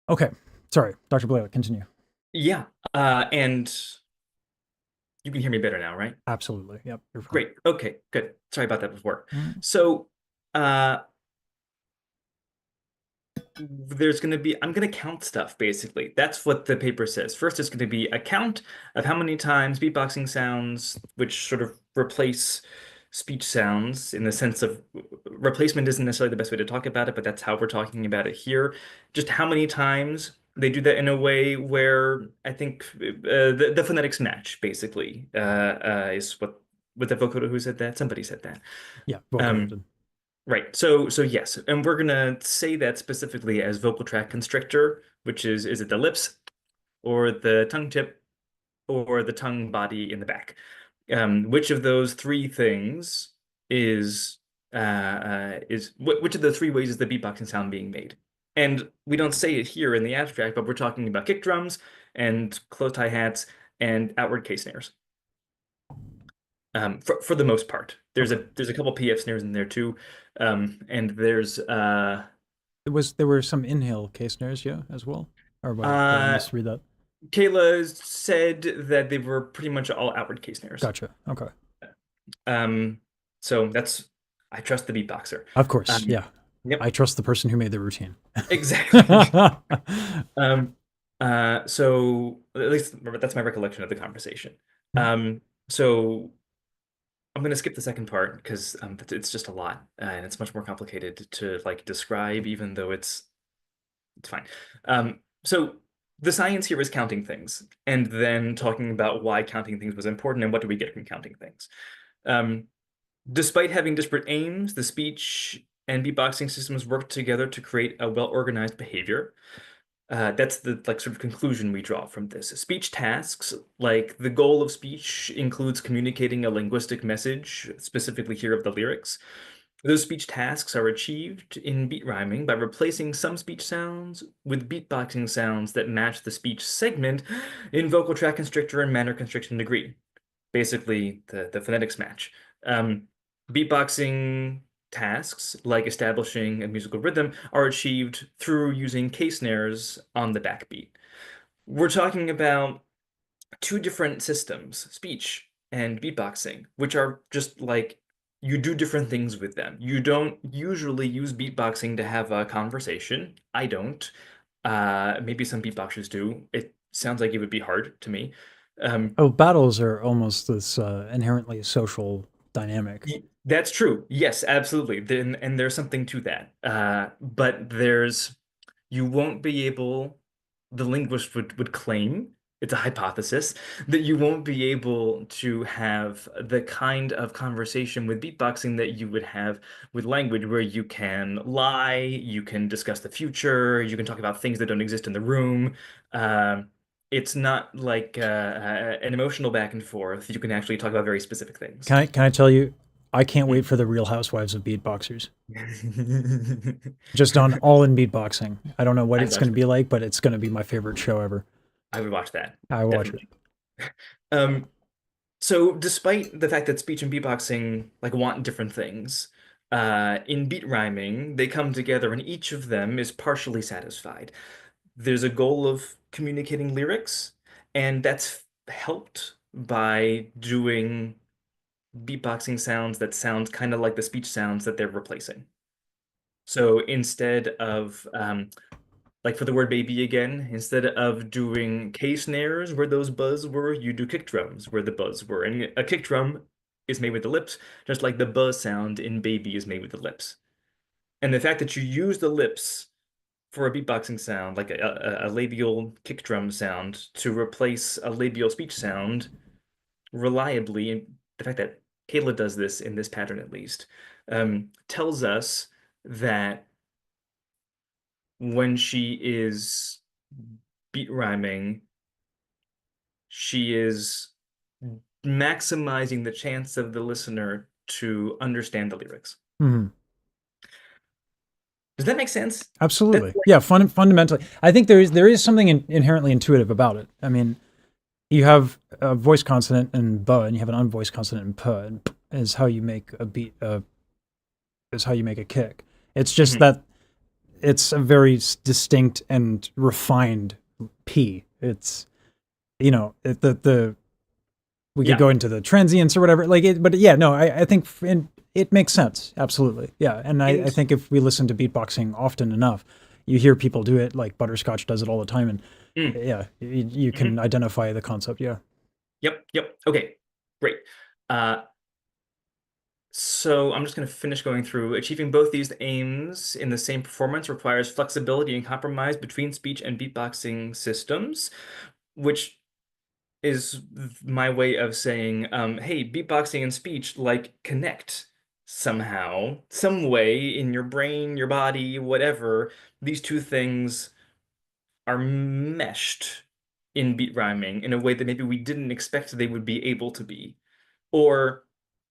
okay, sorry, Dr. Blair, continue. yeah. And you can hear me better now, right? Absolutely, yep, you're fine. Great. Okay, good. Sorry about that before. Mm. So there's going to be, I'm going to count stuff basically. That's what the paper says. First, there's going to be a count of how many times beatboxing sounds, which sort of replace speech sounds in the sense of replacement isn't necessarily the best way to talk about it, but that's how we're talking about it here. Just how many times they do that in a way where I think the phonetics match basically is what the vocoder who said that. Somebody said that. Yeah, vocal did. Right. So yes, and we're gonna say that specifically as vocal tract constrictor, which is it the lips or the tongue tip or the tongue body in the back? Which of those three things is which of the three ways is the beatboxing sound being made? And we don't say it here in the abstract, but we're talking about kick drums and closed hi-hats and outward K snares. For the most part. There's a couple PF snares in there too. And there's There were some inhale K snares, yeah, as well. Or did I misread that? Kayla said that they were pretty much all outward K snares. Gotcha. Okay. So I trust the beatboxer. Of course, yeah. Yep. I trust the person who made the routine. Exactly. So at least that's my recollection of the conversation. So I'm going to skip the second part because it's just a lot and it's much more complicated to like describe, even though it's fine. So the science here is counting things and then talking about why counting things was important and what do we get from counting things. Despite having disparate aims, the speech and beatboxing systems work together to create a well-organized behavior. That's the like sort of conclusion we draw from this. Speech tasks, like the goal of speech includes communicating a linguistic message, specifically here of the lyrics. Those speech tasks are achieved in beat rhyming by replacing some speech sounds with beatboxing sounds that match the speech segment in vocal tract constrictor and manner constriction degree. Basically, the phonetics match. Beatboxing tasks, like establishing a musical rhythm, are achieved through using case snares on the backbeat. We're talking about two different systems, speech and beatboxing, which are just like you do different things with them. You don't usually use beatboxing to have a conversation. I don't. Maybe some beatboxers do. It sounds like it would be hard to me. Oh, battles are almost this inherently social dynamic. That's true. Yes, absolutely. Then, and there's something to that. But you won't be able, the linguist would claim, it's a hypothesis, that you won't be able to have the kind of conversation with beatboxing that you would have with language, where you can lie, you can discuss the future, you can talk about things that don't exist in the room. It's not like an emotional back and forth. You can actually talk about very specific things. Can I tell you, I can't wait for the Real Housewives of Beatboxers. Just on all in beatboxing. I don't know what it's going to be like, but it's going to be my favorite show ever. I would watch that. I watch Definitely. So despite the fact that speech and beatboxing like want different things, in beat rhyming, they come together and each of them is partially satisfied. There's a goal of communicating lyrics, and that's helped by doing beatboxing sounds that sound kind of like the speech sounds that they're replacing. So instead of like for the word baby again, instead of doing K snares where those buzz were, you do kick drums where the buzz were. And a kick drum is made with the lips, just like the buzz sound in baby is made with the lips. And the fact that you use the lips for a beatboxing sound, like a labial kick drum sound, to replace a labial speech sound reliably, and the fact that Kayla does this in this pattern at least, tells us that when she is beat rhyming, she is maximizing the chance of the listener to understand the lyrics. Mm-hmm. Does that make sense? Absolutely. Yeah, fundamentally. I think there is something inherently intuitive about it. I mean, you have a voice consonant in b, and you have an unvoiced consonant in p, and p is how you make a beat, is how you make a kick. It's just that it's a very distinct and refined p. It's, you know, we could go into the transients or whatever, like it, but yeah, no, I think it makes sense. Absolutely. Yeah. And I think if we listen to beatboxing often enough, you hear people do it, like Butterscotch does it all the time. And yeah, you can identify the concept. Yeah. Yep. Okay, great. So I'm just going to finish going through. Achieving both these aims in the same performance requires flexibility and compromise between speech and beatboxing systems, which is my way of saying, hey, beatboxing and speech like connect somehow, some way in your brain, your body, whatever. These two things are meshed in beat rhyming in a way that maybe we didn't expect they would be able to be. Or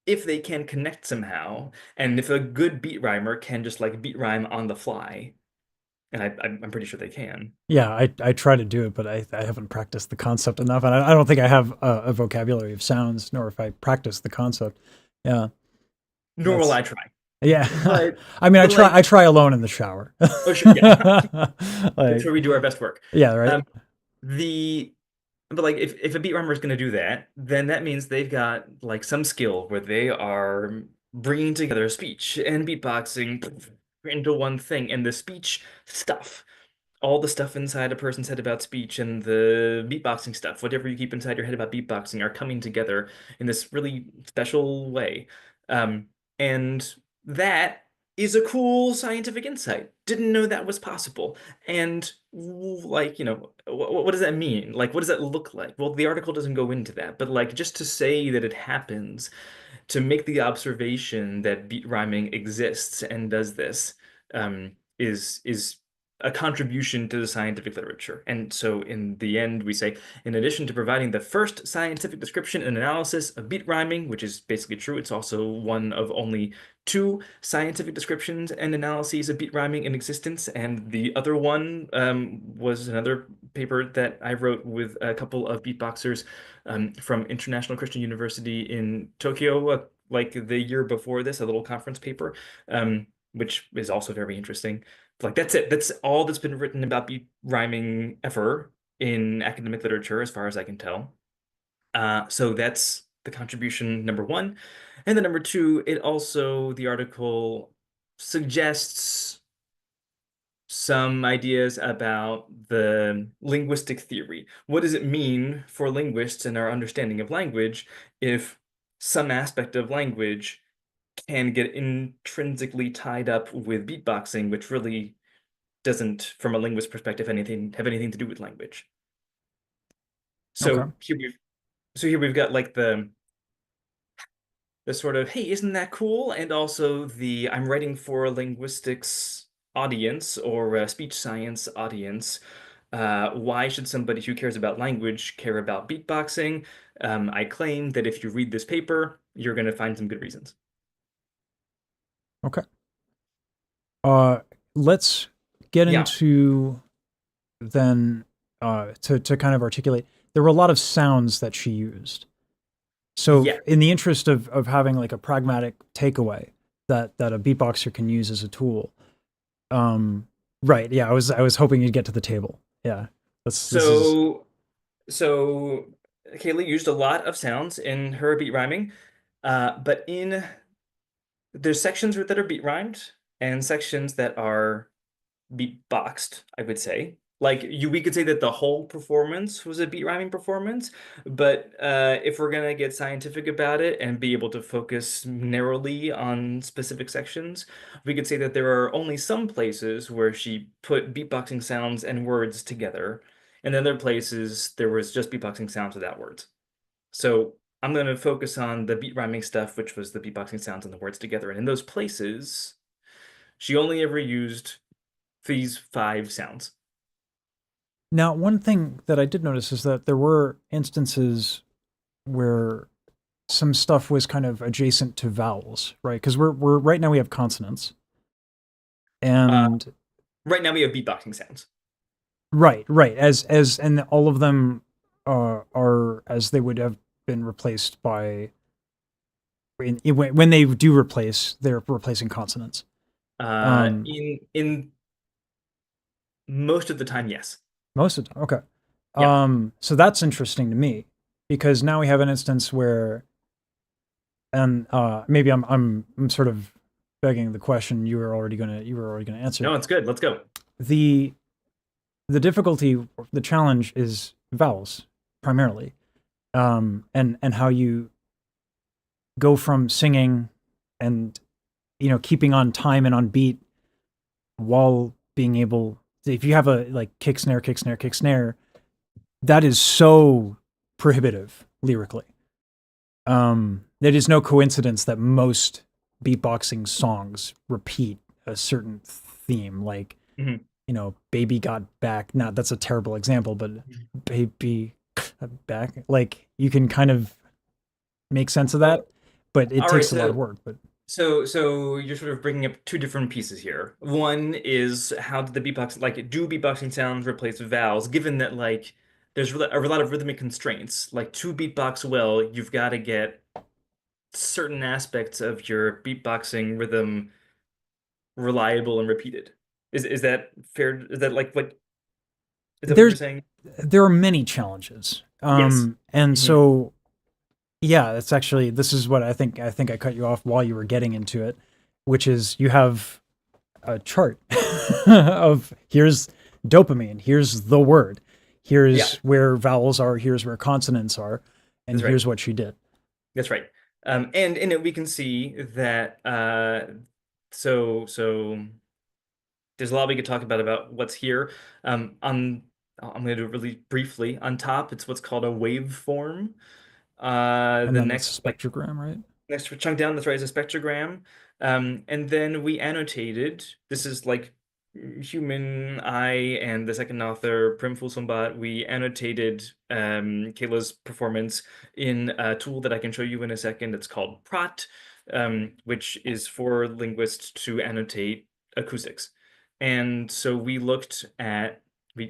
if they can connect somehow, and if a good beat rhymer can just like beat rhyme on the fly, and I'm pretty sure they can. Yeah, I try to do it, but I haven't practiced the concept enough, and I don't think I have a vocabulary of sounds, nor if I practice the concept. Yeah. Nor will I try. Yeah. But, I mean, I try alone in the shower. Oh, sure, yeah. That's where we do our best work. Yeah, right. But like if a beat rhymer is going to do that, then that means they've got like some skill where they are bringing together speech and beatboxing into one thing, and the speech stuff, all the stuff inside a person's head about speech and the beatboxing stuff, whatever you keep inside your head about beatboxing, are coming together in this really special way. And that is a cool scientific insight. Didn't know that was possible. And like, you know, what does that mean? Like, what does that look like? Well, the article doesn't go into that, but like just to say that it happens, to make the observation that beat rhyming exists and does this, is a contribution to the scientific literature. And so in the end, we say, in addition to providing the first scientific description and analysis of beat rhyming, which is basically true, it's also one of only two scientific descriptions and analyses of beat rhyming in existence. And the other one was another paper that I wrote with a couple of beatboxers from International Christian University in Tokyo, like the year before this, a little conference paper, which is also very interesting. Like that's it. That's all that's been written about beat rhyming ever in academic literature, as far as I can tell. So that's the contribution number one. And then number two, the article suggests some ideas about the linguistic theory. What does it mean for linguists and our understanding of language if some aspect of language can get intrinsically tied up with beatboxing, which really doesn't, from a linguist perspective, have anything to do with language. So Okay. here we've got like the sort of, hey, isn't that cool? And also the I'm writing for a linguistics audience or a speech science audience. Why should somebody who cares about language care about beatboxing? I claim that if you read this paper, you're going to find some good reasons. Okay. Let's get Yeah. into then to kind of articulate. There were a lot of sounds that she used. So Yeah. in the interest of having like a pragmatic takeaway that a beatboxer can use as a tool. Right. Yeah, I was hoping you'd get to the table. Yeah. So Kaylee used a lot of sounds in her beat rhyming, but there's sections that are beat rhymed and sections that are beatboxed, I would say. Like we could say that the whole performance was a beat rhyming performance, but if we're gonna get scientific about it and be able to focus narrowly on specific sections, we could say that there are only some places where she put beatboxing sounds and words together, and then other places there was just beatboxing sounds without words. So I'm gonna focus on the beat rhyming stuff, which was the beatboxing sounds and the words together, and in those places, she only ever used these 5 sounds. Now, one thing that I did notice is that there were instances where some stuff was kind of adjacent to vowels, right? Because we're right now we have consonants, and Right now we have beatboxing sounds. right, as and all of them are as they would have been replaced by when they do replace, they're replacing consonants. In most of the time, yes. Most of the time, okay. Yeah. So that's interesting to me because now we have an instance where, and maybe I'm sort of begging the question you were already gonna answer. No, it's good. Let's go. The difficulty, the challenge is vowels primarily, and how you go from singing and keeping on time and on beat while being able. If you have a like kick snare, kick snare, kick snare, that is so prohibitive lyrically. It is no coincidence that most beatboxing songs repeat a certain theme, like "Baby Got Back." Now that's a terrible example, but "Baby Back," like you can kind of make sense of that, but it takes a lot of work. But so you're sort of bringing up 2 different pieces here. One is how did do beatboxing sounds replace vowels, given that like there's a lot of rhythmic constraints. Like to beatbox well, you've got to get certain aspects of your beatboxing rhythm reliable and repeated. Is that fair? Is that like what you're saying? There are many challenges. Yes. And so yeah, it's actually, this is what I think I cut you off while you were getting into it, which is you have a chart of here's dopamine, here's the word, here's where vowels are, here's where consonants are, and here's what she did. That's right. And in it we can see that so there's a lot we could talk about what's here. I'm going to do it really briefly. On top, it's what's called a waveform. And the then next spectrogram, right? Next chunk down, that's right, is a spectrogram. And then we annotated, this is like human, I, and the second author, Prim Fulsombat, we annotated Kayla's performance in a tool that I can show you in a second. It's called Prot, which is for linguists to annotate acoustics. And so we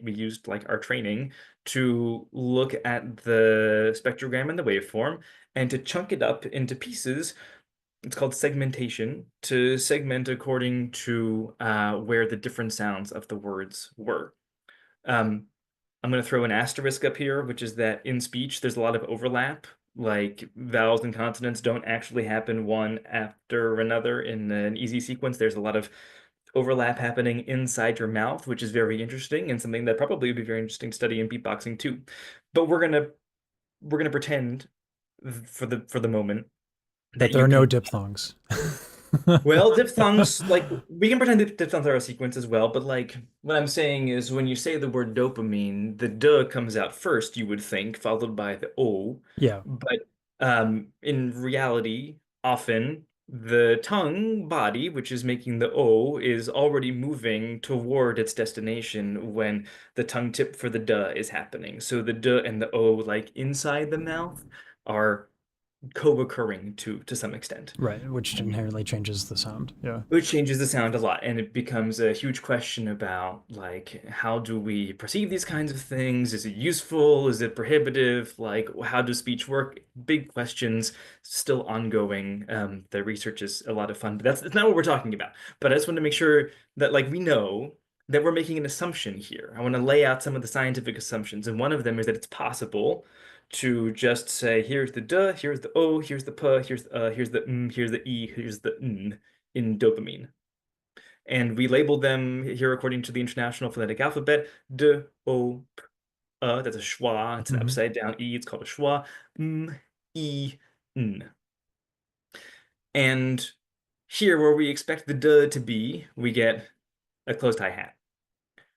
used like our training to look at the spectrogram and the waveform and to chunk it up into pieces. It's called segmentation, to segment according to where the different sounds of the words were. I'm going to throw an asterisk up here, which is that in speech, there's a lot of overlap. Like vowels and consonants don't actually happen one after another in an easy sequence. There's a lot of overlap happening inside your mouth, which is very interesting and something that probably would be very interesting to study in beatboxing too. But we're gonna pretend for the moment That that there you are no can. diphthongs. Well, diphthongs, like, we can pretend that diphthongs are a sequence as well, but like, what I'm saying is when you say the word dopamine, the D comes out first, you would think, followed by the O. Yeah. But in reality, often the tongue body, which is making the O, is already moving toward its destination when the tongue tip for the D is happening. So the D and the O, like inside the mouth, are co-occurring to some extent. Right, which Um, inherently changes the sound. Yeah. which changes the sound a lot, and it becomes a huge question about like how do we perceive these kinds of things? Is it useful? Is it prohibitive? Like how does speech work? Big questions, still ongoing. The research is a lot of fun, but that's not what we're talking about. But I just want to make sure that like we know that we're making an assumption here. I want to lay out some of the scientific assumptions, and one of them is that it's possible to just say, here's the duh, here's the o, here's the p, here's the here's the e, here's the n in dopamine. And we label them here according to the International Phonetic Alphabet, d, o, p, that's a schwa, it's an Mhm. upside down e, it's called a schwa, e, n. And here, where we expect the d to be, we get a closed hi-hat.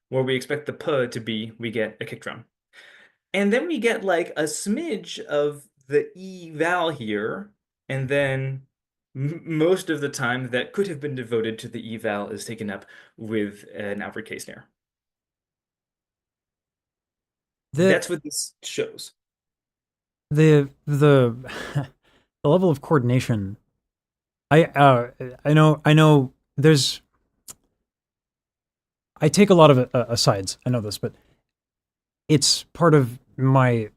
Where we expect the p to be, we get a kick drum. And then we get like a smidge of the E vowel here, and then most of the time that could have been devoted to the E vowel is taken up with an outward K snare. The That's what this shows. the the the level of coordination. I know there's I take a lot of asides. I know this, but it's part of my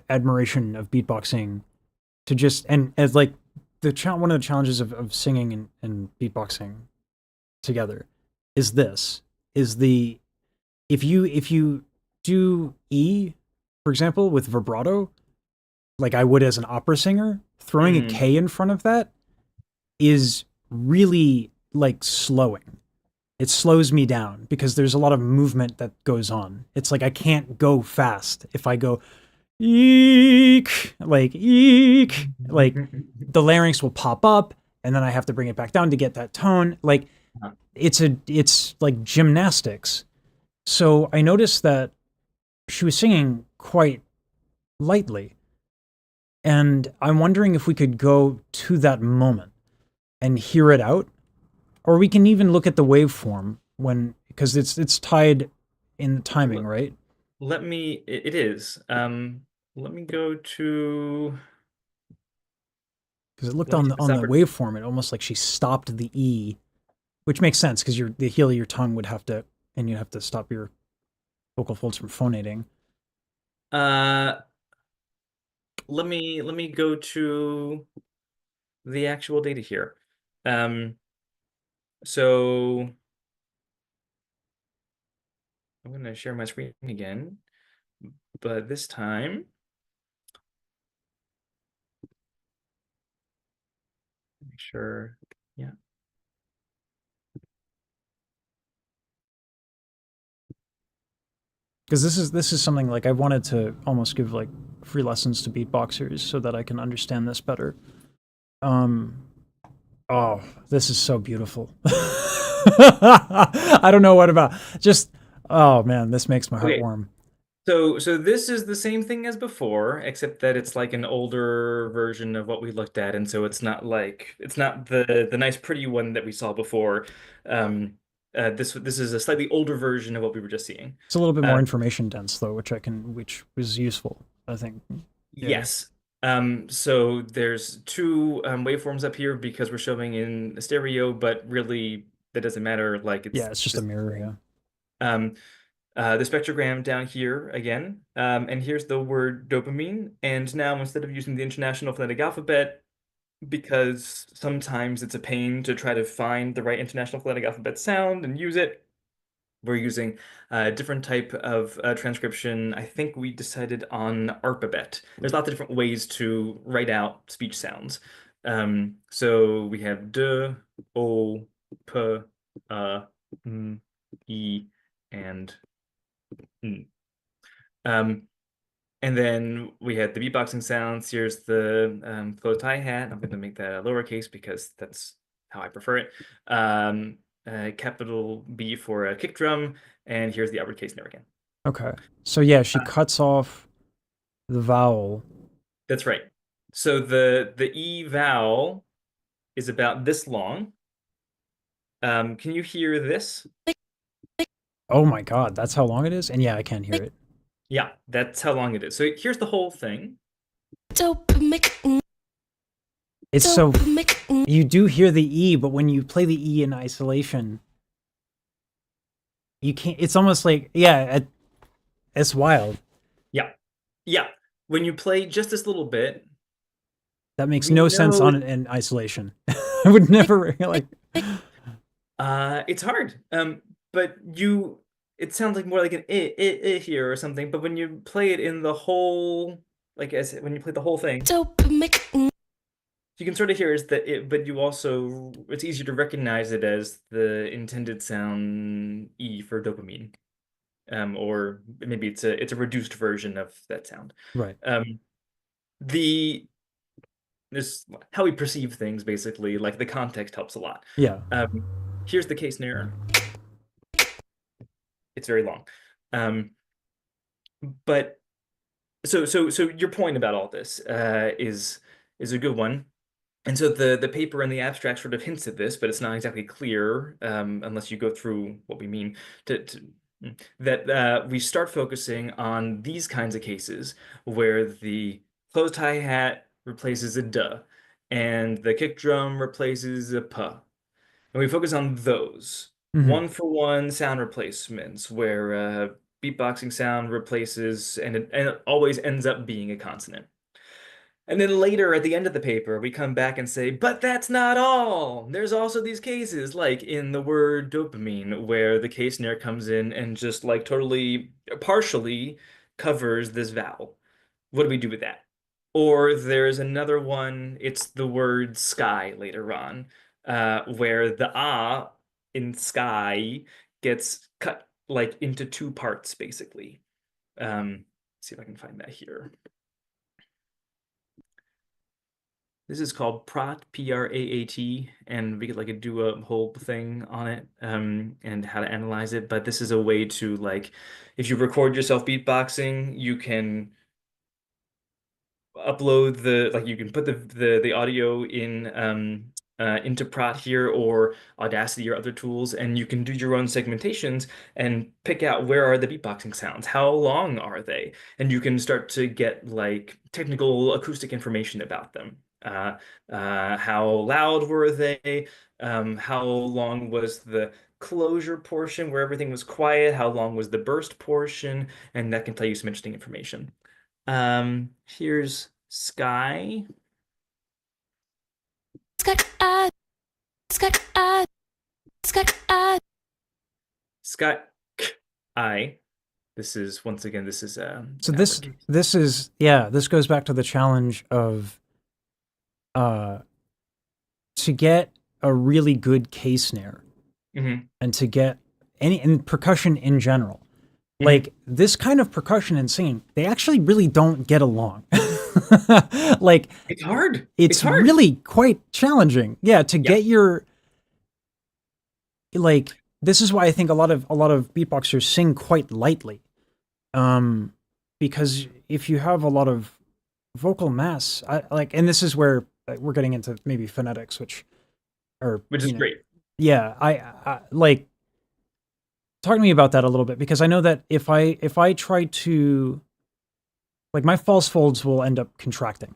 admiration of beatboxing to just and as like one of the challenges of singing and beatboxing together is this is the if you do E, for example, with vibrato, like I would as an opera singer, throwing a Mhm. K in front of that is really like slowing. It slows me down because there's a lot of movement that goes on. It's like I can't go fast. If I go eek, like the larynx will pop up and then I have to bring it back down to get that tone. Like Uh-huh. it's like gymnastics. So I noticed that she was singing quite lightly. And I'm wondering if we could go to that moment and hear it out, or we can even look at the waveform when because it's tied in the timing, right? Let me, it is. Let me go to, Because it looked let me on take the this waveform, it almost like she stopped the E, which makes sense because the heel of your tongue would have to, and you'd have to stop your vocal folds from phonating. uh, let me go to the actual data here. So I'm going to share my screen again, but this time, make sure, yeah. Because this is something like I wanted to almost give like free lessons to beatboxers so that I can understand this better. Um, oh, this is so beautiful. I don't know what about just. Oh man, this makes my heart Okay, warm. so this is the same thing as before, except that it's like an older version of what we looked at, and so it's not like it's not the nice pretty one that we saw before. Um, This is a slightly older version of what we were just seeing. It's a little bit Uh, more information dense though, which was useful, I think. Yeah. yes. So there's two waveforms up here because we're showing in stereo, but really that doesn't matter. Like Yeah, it's it's just a just mirror, yeah. um, the spectrogram down here again. And here's the word dopamine. And now instead of using the International Phonetic Alphabet, because sometimes it's a pain to try to find the right International Phonetic Alphabet sound and use it, we're using a different type of transcription. I think we decided on ARPABET. There's lots of different ways to write out speech sounds. So we have D, O, P, M, E, and N. And then we had the beatboxing sounds. Here's the closed hi-hat. I'm going to make that lowercase because that's how I prefer it. Capital B for a kick drum. And here's the uppercase snare again. Okay. So yeah, she cuts off the vowel. That's right. So the E vowel is about this long. Can you hear this? Oh my God, that's how long it is? And yeah, I can hear it. Yeah, that's how long it is. So here's the whole thing. It's so, you do hear the E, but when you play the E in isolation, you can't, it's almost like, yeah, it's wild. Yeah. Yeah. When you play just this little bit, That makes we no sense know- on in isolation. I would never like. It's hard. But it sounds like more like an here or something. But when you play it in the whole, like when you play the whole thing, you can sort of hear but you also, it's easier to recognize it as the intended sound E for dopamine. Or maybe it's a reduced version of that sound. Right. This how we perceive things, basically, like the context helps a lot. Yeah. Here's the case snare. It's very long. But so your point about all this is a good one. And so the paper and the abstract sort of hints at this, but it's not exactly clear unless you go through what we mean that we start focusing on these kinds of cases where the closed hi-hat replaces a duh and the kick drum replaces a puh. And we focus on those one-for-one sound replacements where beatboxing sound replaces and it always ends up being a consonant. And then later at the end of the paper, we come back and say, but that's not all. There's also these cases, like in the word dopamine, where the case snare comes in and just like totally, partially covers this vowel. What do we do with that? Or there's another one, it's the word sky later on, where the ah in sky gets cut like into two parts, basically. Let's see if I can find that here. This is called Praat, P-R-A-A-T, and we could like do a whole thing on it and how to analyze it. But this is a way to like, if you record yourself beatboxing, you can upload you can put the audio in into Praat here or Audacity or other tools, and you can do your own segmentations and pick out where are the beatboxing sounds, how long are they, and you can start to get like technical acoustic information about them. How loud were they? How long was the closure portion where everything was quiet? How long was the burst portion? And that can tell you some interesting information. Here's Sky. Sky I. This is once again, this is So this is, yeah, this goes back to the challenge of to get a really good case snare and to get in percussion in general. Like this kind of percussion and singing, they actually really don't get along. Like it's hard. It's hard. really quite challenging. Yeah, to get your like this is why I think a lot of beatboxers sing quite lightly. Because if you have a lot of vocal mass, and this is where we're getting into maybe phonetics, which is great. Yeah, I like talk to me about that a little bit, because I know that if I try to, like, my false folds will end up contracting,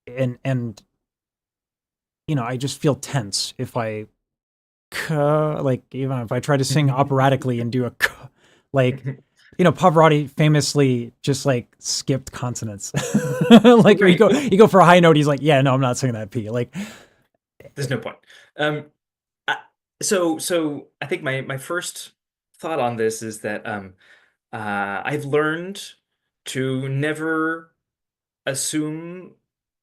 and I just feel tense if I like, even if I try to sing operatically and do a like, Pavarotti famously just like skipped consonants. Like, Right. you go for a high note, he's like, yeah, no, I'm not singing that P. Like, There's no point. Um, so I think my first thought on this is that I've learned to never assume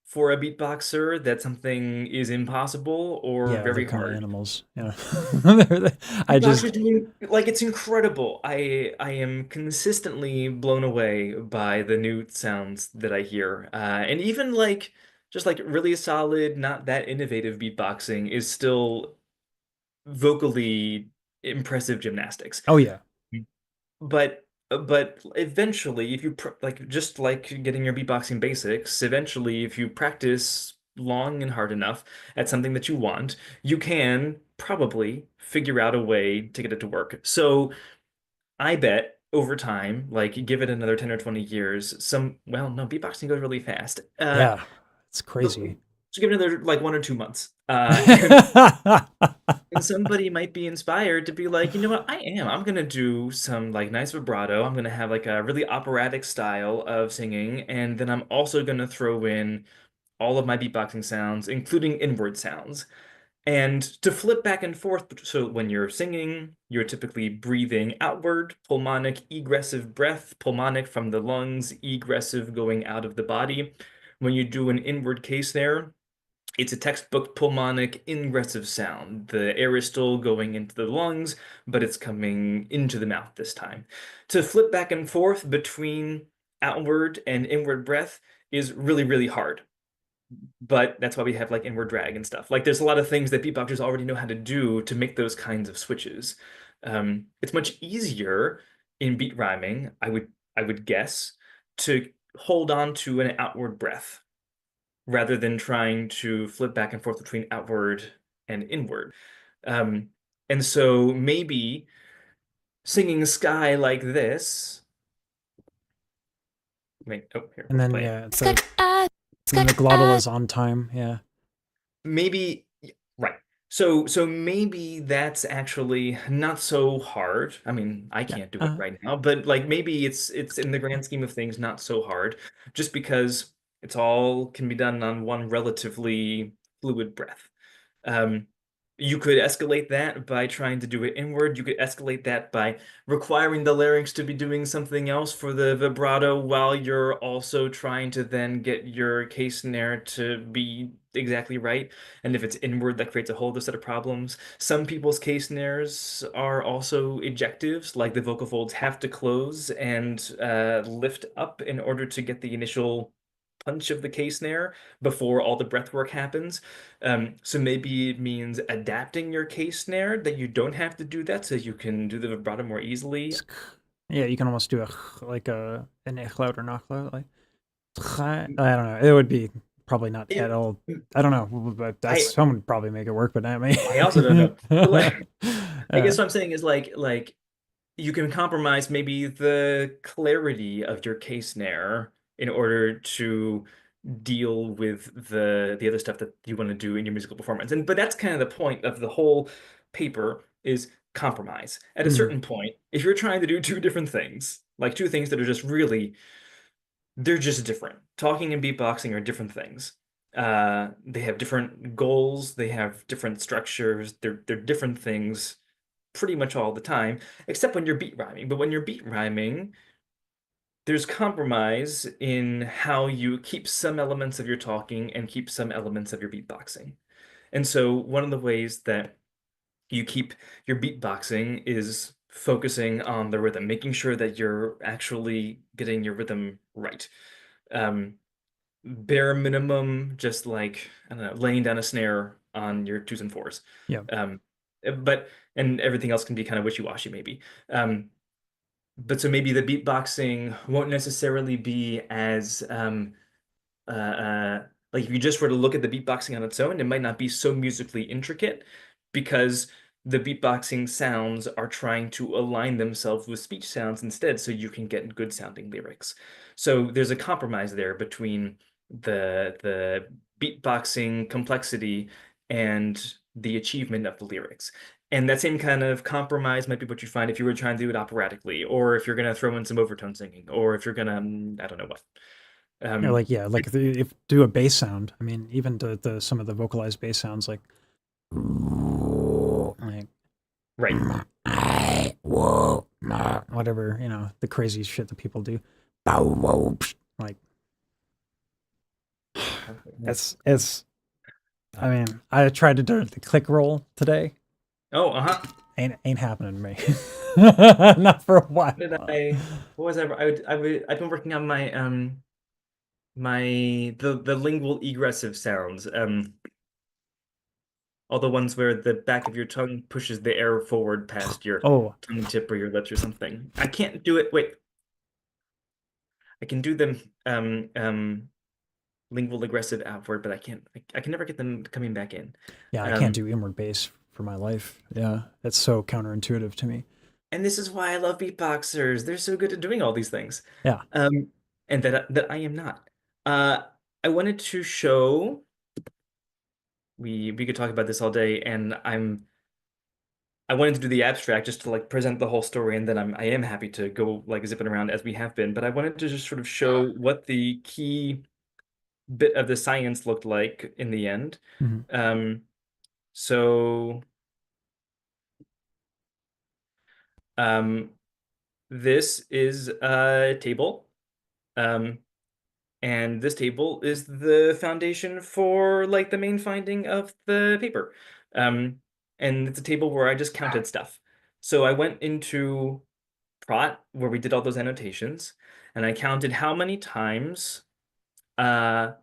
for a beatboxer that something is impossible or yeah, they're very kind of hard. animals. Yeah. I Beatboxers just, doing like it's incredible. I am consistently blown away by the new sounds that I hear. And even like just like really solid, not that innovative beatboxing is still vocally impressive gymnastics. oh yeah. But eventually, if you like just like getting your beatboxing basics, eventually if you practice long and hard enough at something that you want, you can probably figure out a way to get it to work. So I bet over time, like give it another 10 or 20 years, well, no, beatboxing goes really fast. Yeah. It's crazy. So give it another like 1 or 2 months. And somebody might be inspired to be like, you know what, I'm gonna do some like nice vibrato. I'm gonna have like a really operatic style of singing, and then I'm also gonna throw in all of my beatboxing sounds, including inward sounds. And to flip back and forth, so when you're singing, you're typically breathing outward, pulmonic, egressive breath, pulmonic from the lungs, egressive going out of the body. When you do an inward case there, it's a textbook pulmonic ingressive sound. The air is still going into the lungs, but it's coming into the mouth this time. To flip back and forth between outward and inward breath is really, really hard. But that's why we have like inward drag and stuff. Like there's a lot of things that beatboxers already know how to do to make those kinds of switches. It's much easier in beat rhyming, I would guess, to hold on to an outward breath rather than trying to flip back and forth between outward and inward. Um, and so maybe singing sky like this. Wait, oh, here, And we'll then, play it. yeah, and then the glottal is on time. Yeah. Maybe, right. So maybe that's actually not so hard. I mean, I Yeah. can't do it right now, but like maybe it's in the grand scheme of things not so hard, just because it's all can be done on one relatively fluid breath. Um, you could escalate that by trying to do it inward. You could escalate that by requiring the larynx to be doing something else for the vibrato while you're also trying to then get your case snare to be exactly right. And if it's inward, that creates a whole other set of problems. Some people's case snares are also ejectives, like the vocal folds have to close and lift up in order to get the initial punch of the case snare before all the breath work happens. So maybe it means adapting your case snare that you don't have to do that so you can do the vibrato more easily. Yeah, you can almost do a like an echlaut or nachlaut, like I don't know. It would be probably not at It, all. I don't know, but that's I someone would probably make it work, but not me. I also don't know. But like I Uh, guess what I'm saying is like you can compromise maybe the clarity of your case snare in order to deal with the other stuff that you want to do in your musical performance. And but that's kind of the point of the whole paper is compromise. At a mhm. certain point, if you're trying to do two different things, like two things that are just really they're just different. Talking and beatboxing are different things. They have different goals, they have different structures, they're different things pretty much all the time, except when you're beat rhyming. But when you're beat rhyming, there's compromise in how you keep some elements of your talking and keep some elements of your beatboxing. And so one of the ways that you keep your beatboxing is focusing on the rhythm, making sure that you're actually getting your rhythm right. Um, Bare minimum, just like, I don't know, laying down a snare on your twos and fours. Yeah. Um, but and everything else can be kind of wishy-washy maybe. But so maybe the beatboxing won't necessarily be as like if you just were to look at the beatboxing on its own, it might not be so musically intricate because the beatboxing sounds are trying to align themselves with speech sounds instead, so you can get good sounding lyrics. So there's a compromise there between the beatboxing complexity and the achievement of the lyrics. And that same kind of compromise might be what you find if you were trying to do it operatically, or if you're going to throw in some overtone singing, or if you're going to, I don't know what. Like if do a bass sound. I mean, even the some of the vocalized bass sounds like Right. whatever, the crazy shit that people do. Like it's I mean, I tried to do the click roll today. Oh, uh-huh. Ain't happening to me. Not for a while. What was I've been working on my the lingual egressive sounds. All the ones where the back of your tongue pushes the air forward past your tongue tip or your lips or something. I can't do it. Wait. I can do them lingual aggressive outward, but I can never get them coming back in. Yeah, I can't do inward bass for my life. Yeah, it's so counterintuitive to me. And this is why I love beatboxers. They're so good at doing all these things. Yeah. And that I am not. I wanted to show. We could talk about this all day, and I wanted to do the abstract just to like present the whole story, and then I am happy to go like zipping around as we have been. But I wanted to just sort of show what the key bit of the science looked like in the end. So this is a table. And this table is the foundation for like the main finding of the paper. And it's a table where I just counted stuff. So I went into Prot where we did all those annotations, and I counted how many times beatboxing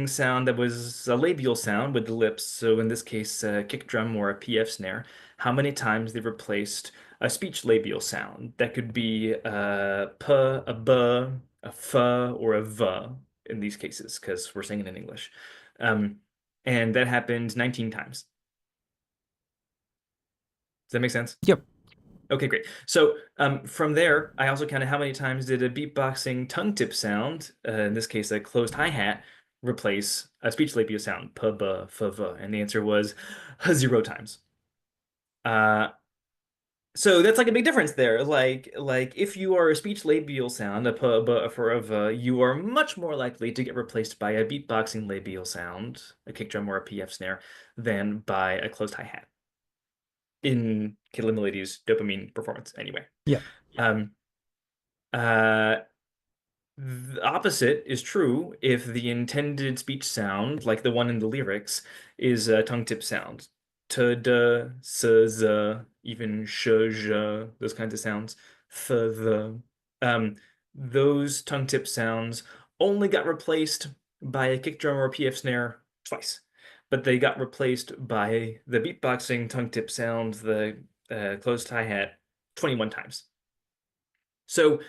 sound that was a labial sound with the lips, so in this case a kick drum or a PF snare, how many times they replaced a speech labial sound. That could be a p, a b, a f, or a v in these cases, because we're singing in English. And that happened 19 times. Does that make sense? Yep. Okay, great. So from there, I also counted how many times did a beatboxing tongue tip sound, in this case a closed hi-hat, replace a speech labial sound, p, b, f, v, and the answer was 0 times. So that's like a big difference there. Like if you are a speech labial sound, a p, a b, a f, or a v, you are much more likely to get replaced by a beatboxing labial sound, a kick drum or a PF snare, than by a closed hi-hat. In Kid Melody's dopamine performance, anyway. Yeah. The opposite is true if the intended speech sound, like the one in the lyrics, is a tongue tip sound. T, d, s, z, even sh, zh, those kinds of sounds. Th, the. Those tongue tip sounds only got replaced by a kick drum or a PF snare twice, but they got replaced by the beatboxing tongue tip sound, the closed hi-hat, 21 times. So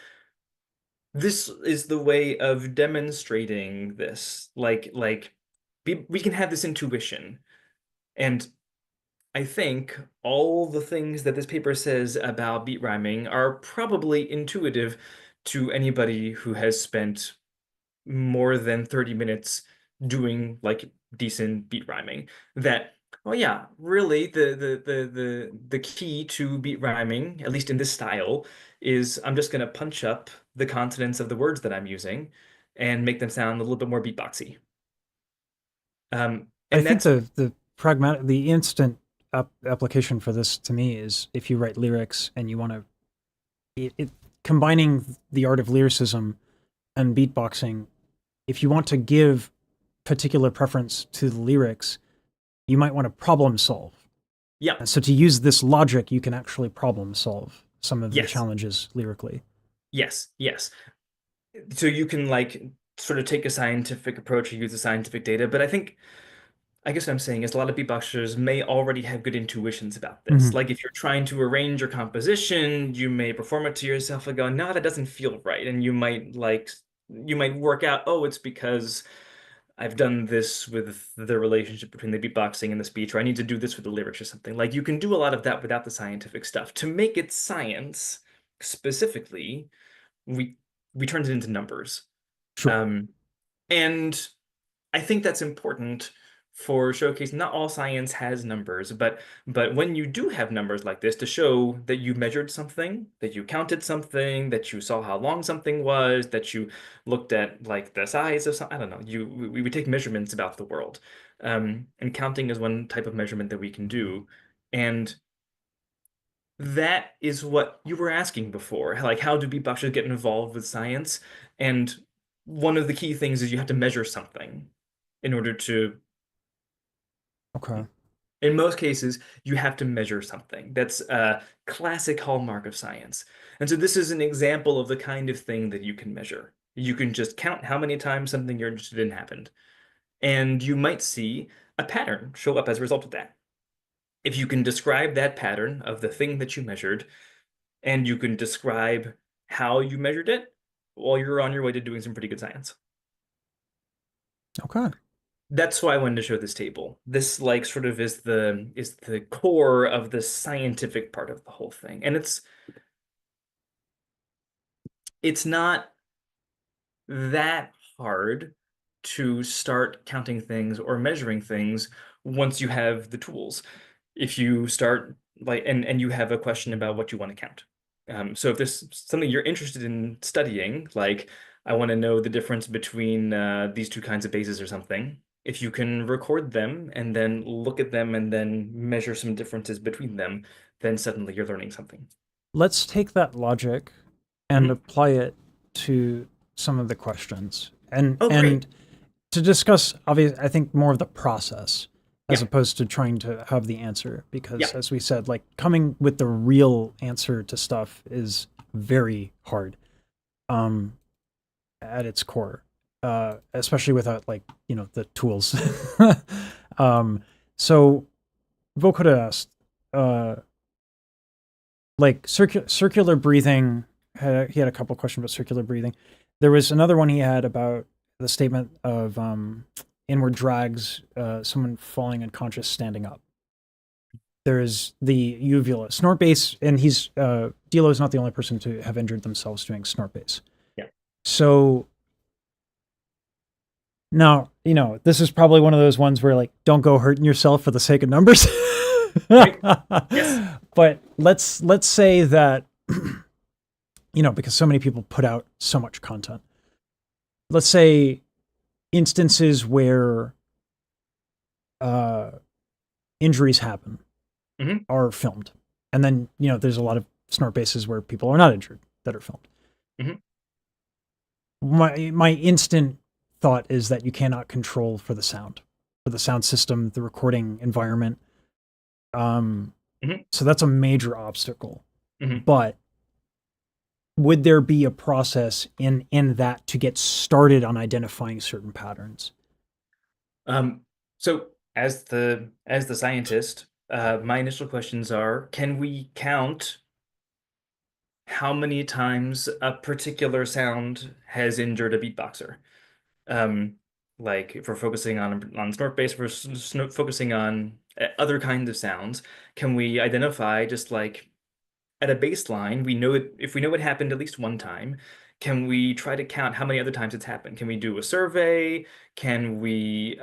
this is the way of demonstrating this. Like we can have this intuition. And I think all the things that this paper says about beat rhyming are probably intuitive to anybody who has spent more than 30 minutes doing like decent beat rhyming. That, well, yeah, really the key to beat rhyming, at least in this style, is I'm just gonna punch up the consonants of the words that I'm using and make them sound a little bit more beatboxy. And I think the instant application for this to me is if you write lyrics and you want to combining the art of lyricism and beatboxing. If you want to give particular preference to the lyrics, you might want to problem solve. Yeah. And so to use this logic, you can actually problem solve some of the challenges lyrically. Yes. So you can like sort of take a scientific approach or use the scientific data, but I guess what I'm saying is a lot of beatboxers may already have good intuitions about this. Like if you're trying to arrange your composition, you may perform it to yourself and go, no, that doesn't feel right. And you might work out, oh, it's because I've done this with the relationship between the beatboxing and the speech, or I need to do this with the lyrics or something. Like, you can do a lot of that without the scientific stuff. To make it science specifically, we turned it into numbers. Sure. And I think that's important for showcasing. Not all science has numbers, but when you do have numbers like this to show that you measured something, that you counted something, that you saw how long something was, that you looked at like the size of something, I don't know. We would take measurements about the world. And counting is one type of measurement that we can do. And that is what you were asking before. Like, how do beatboxers get involved with science? And one of the key things is you have to measure something in order to, Okay. in most cases, you have to measure something. That's a classic hallmark of science. And so this is an example of the kind of thing that you can measure. You can just count how many times something you're interested in happened. And you might see a pattern show up as a result of that. If you can describe that pattern of the thing that you measured, and you can describe how you measured it, well, you're on your way to doing some pretty good science. Okay. That's why I wanted to show this table. This like sort of is the core of the scientific part of the whole thing. And it's not that hard to start counting things or measuring things once you have the tools. If you start like and you have a question about what you want to count. So if there's something you're interested in studying, like I want to know the difference between these two kinds of bases or something, if you can record them and then look at them and then measure some differences between them, then suddenly you're learning something. Let's take that logic and Mhm. apply it to some of the questions. And Oh, great. and to discuss, obviously, I think more of the process as Yeah. opposed to trying to have the answer. Because Yeah. as we said, like coming with the real answer to stuff is very hard at its core, especially without like, the tools. So Vokoda asked, like circular breathing. He had a couple questions about circular breathing. There was another one he had about the statement of inward drags, someone falling unconscious standing up. There is the uvula snort bass, and he's Dilo is not the only person to have injured themselves doing snort bass. Yeah. So now, this is probably one of those ones where like, don't go hurting yourself for the sake of numbers. Right. Yes. But let's say that, because so many people put out so much content. Let's say instances where injuries happen Mhm. are filmed. And then, there's a lot of snort bases where people are not injured that are filmed. Mhm. My instant thought is that you cannot control for the sound system, the recording environment. So that's a major obstacle. Mhm. But would there be a process in that to get started on identifying certain patterns? So as the scientist, my initial questions are, can we count how many times a particular sound has injured a beatboxer? Like if we're focusing on snort bass, if we're focusing on other kinds of sounds, can we identify just like at a baseline, we know it, if we know it happened at least one time, can we try to count how many other times it's happened? Can we do a survey? Can we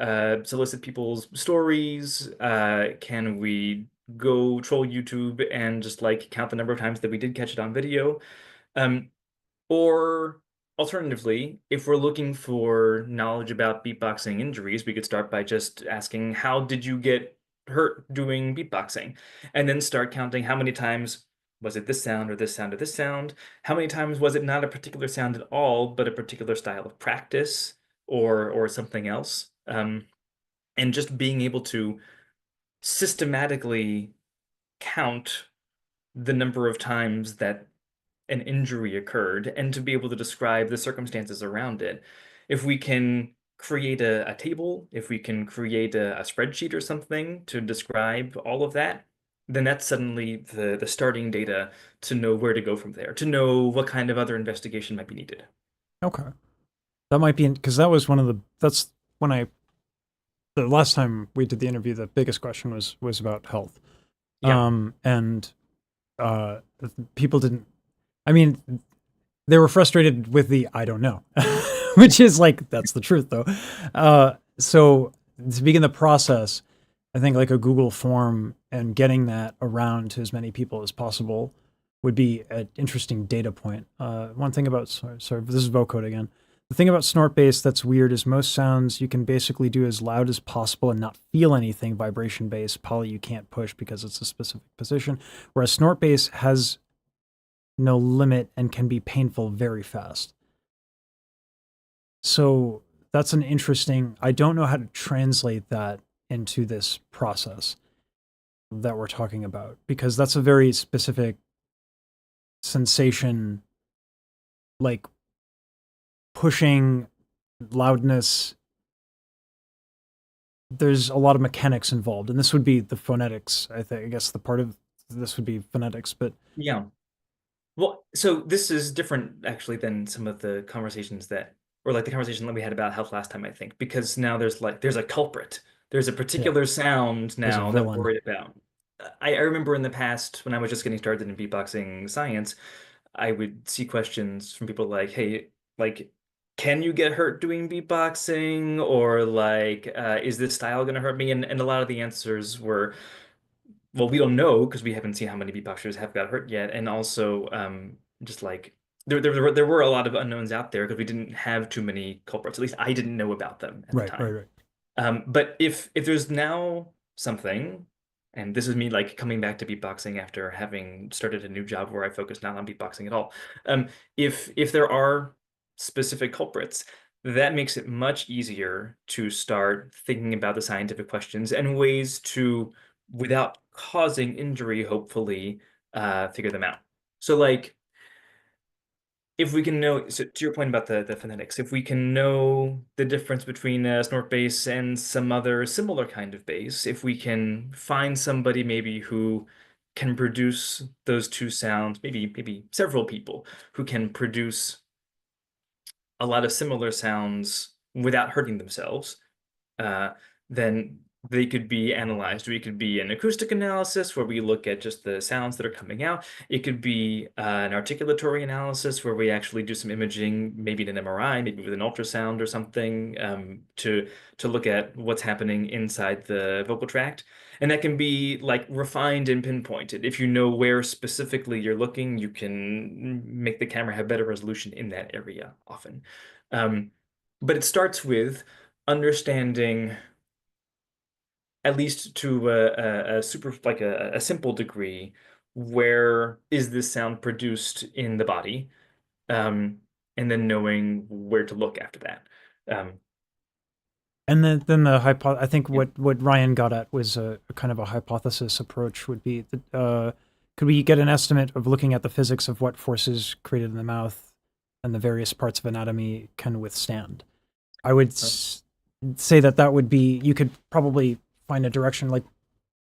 solicit people's stories? Can we go troll YouTube and just like count the number of times that we did catch it on video? Or alternatively, if we're looking for knowledge about beatboxing injuries, we could start by just asking, how did you get hurt doing beatboxing? And then start counting how many times was it this sound or this sound or this sound? How many times was it not a particular sound at all, but a particular style of practice or something else? And just being able to systematically count the number of times that an injury occurred and to be able to describe the circumstances around it. If we can create a table, if we can create a spreadsheet or something to describe all of that, then that's suddenly the starting data to know where to go from there, to know what kind of other investigation might be needed. Okay. That might be because that was one of the the last time we did the interview, the biggest question was about health. Yeah. And people didn't. I mean, they were frustrated with the I don't know, which is like that's the truth though. So to begin the process, I think like a Google form and getting that around to as many people as possible would be an interesting data point. One thing about sorry, this is vocode again. The thing about snort bass that's weird is most sounds you can basically do as loud as possible and not feel anything vibration bass. Poly you can't push because it's a specific position, whereas snort bass has no limit and can be painful very fast. So that's an interesting, I don't know how to translate that into this process that we're talking about, because that's a very specific sensation, like pushing loudness. There's a lot of mechanics involved, and this would be the phonetics. I guess the part of this would be phonetics, but Yeah. Well, so this is different actually than some of the conversations or like the conversation that we had about health last time, I think, because now there's a culprit. There's a particular sound there's a now that we're villain. worried about. I remember in the past when I was just getting started in beatboxing science, I would see questions from people like, "Hey, like, can you get hurt doing beatboxing?" Or like, "Is this style going to hurt me?" And a lot of the answers were, well, we don't know because we haven't seen how many beatboxers have got hurt yet, and also just like there were a lot of unknowns out there because we didn't have too many culprits. At least I didn't know about them at the Right, time. right. But if there's now something, and this is me like coming back to beatboxing after having started a new job where I focus not on beatboxing at all. If there are specific culprits, that makes it much easier to start thinking about the scientific questions and ways to, without causing injury, hopefully, figure them out. So like if we can know, so to your point about the phonetics, if we can know the difference between a snort bass and some other similar kind of bass, if we can find somebody maybe who can produce those two sounds, maybe several people who can produce a lot of similar sounds without hurting themselves, uh, then they could be analyzed. We could be an acoustic analysis where we look at just the sounds that are coming out. It could be an articulatory analysis where we actually do some imaging, maybe in an MRI, maybe with an ultrasound or something, to look at what's happening inside the vocal tract. And that can be like refined and pinpointed. If you know where specifically you're looking, you can make the camera have better resolution in that area often. But it starts with understanding, at least to a super like a simple degree, where is this sound produced in the body, and then knowing where to look after that. And then I think what Ryan got at was a kind of a hypothesis approach would be that could we get an estimate of looking at the physics of what forces created in the mouth and the various parts of anatomy can withstand? I would say that would be, you could probably find a direction, like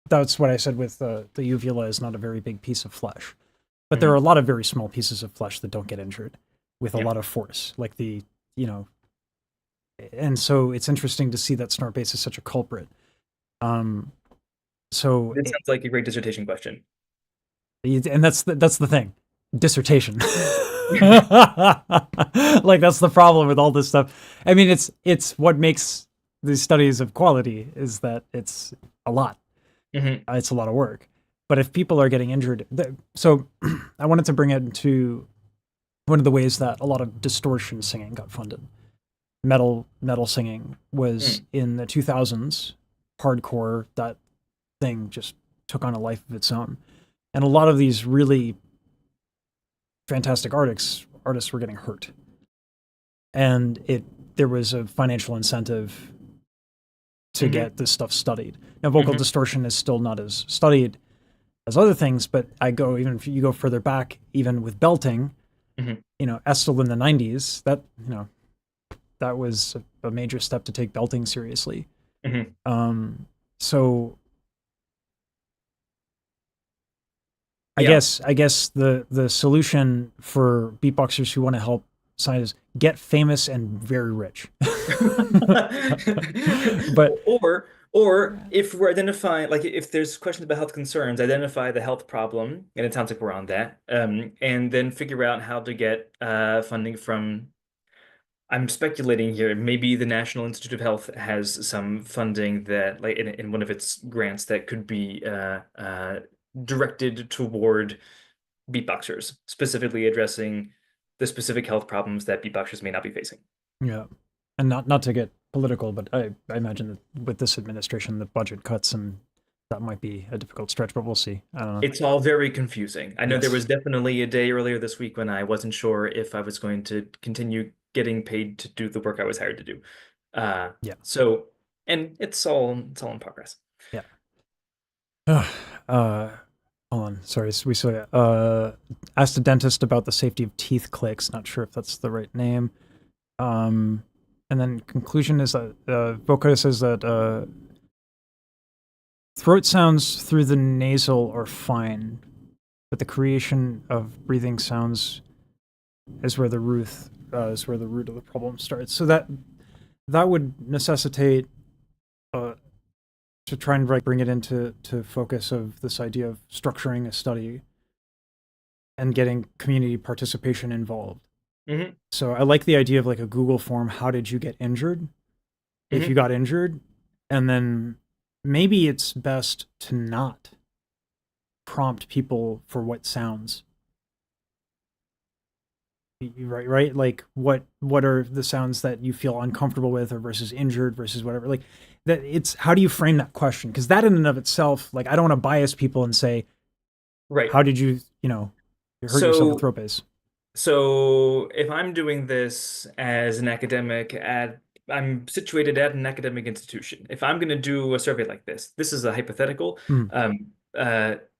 that's what I said with the uvula is not a very big piece of flesh, but there are a lot of very small pieces of flesh that don't get injured with a lot of force, like and so it's interesting to see that snort bass is such a culprit. So it sounds like a great dissertation question. And that's the thing, dissertation. Like that's the problem with all this stuff. I mean, it's what makes these studies of quality is that it's a lot. It's a lot of work. But if people are getting injured, so I wanted to bring it into one of the ways that a lot of distortion singing got funded. Metal singing was in the 2000s, hardcore, that thing just took on a life of its own. And a lot of these really fantastic artists were getting hurt. And there was a financial incentive to get this stuff studied. Now, vocal distortion is still not as studied as other things, but even if you go further back, even with belting, Estel in the 90s, that was a major step to take belting seriously. So I guess the solution for beatboxers who want to help scientists get famous and very rich. But or if we're identifying, like if there's questions about health concerns, identify the health problem, and it sounds like we're on that, and then figure out how to get funding from, I'm speculating here, maybe the National Institute of Health has some funding that, like in one of its grants, that could be directed toward beatboxers, specifically addressing the specific health problems that beatboxers may not be facing. yeah, and not to get political, but I imagine that with this administration, the budget cuts, and that might be a difficult stretch, but we'll see. I don't know. It's all very confusing. I know there Yes. was definitely a day earlier this week when I wasn't sure if I was going to continue getting paid to do the work I was hired to do. Yeah. So, and it's all in progress. Yeah. Hold on. Sorry, we saw asked a dentist about the safety of teeth clicks. Not sure if that's the right name. And then conclusion is that Voka says that throat sounds through the nasal are fine, but the creation of breathing sounds is where the root of the problem starts. So that would necessitate to try and like bring it into focus of this idea of structuring a study and getting community participation involved. Mm-hmm. So I like the idea of like a Google form. How did you get injured? If you got injured, and then maybe it's best to not prompt people for what sounds. Right? Like what are the sounds that you feel uncomfortable with, or versus injured versus whatever? Like that. It's how do you frame that question? Because that in and of itself, like I don't want to bias people and say, right, how did you hurt yourself with throat bass? So if I'm doing this as an academic I'm situated at an academic institution. If I'm going to do a survey like this is a hypothetical.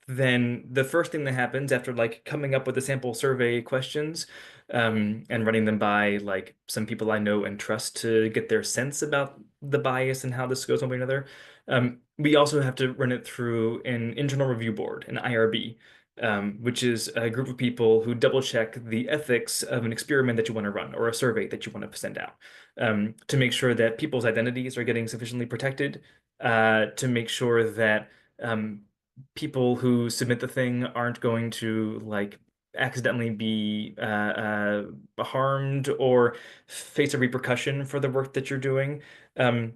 Then the first thing that happens after like coming up with the sample survey questions and running them by like some people I know and trust to get their sense about the bias and how this goes one way or another, we also have to run it through an internal review board, an IRB. Which is a group of people who double check the ethics of an experiment that you want to run or a survey that you want to send out, to make sure that people's identities are getting sufficiently protected, to make sure that people who submit the thing aren't going to like accidentally be harmed or face a repercussion for the work that you're doing, and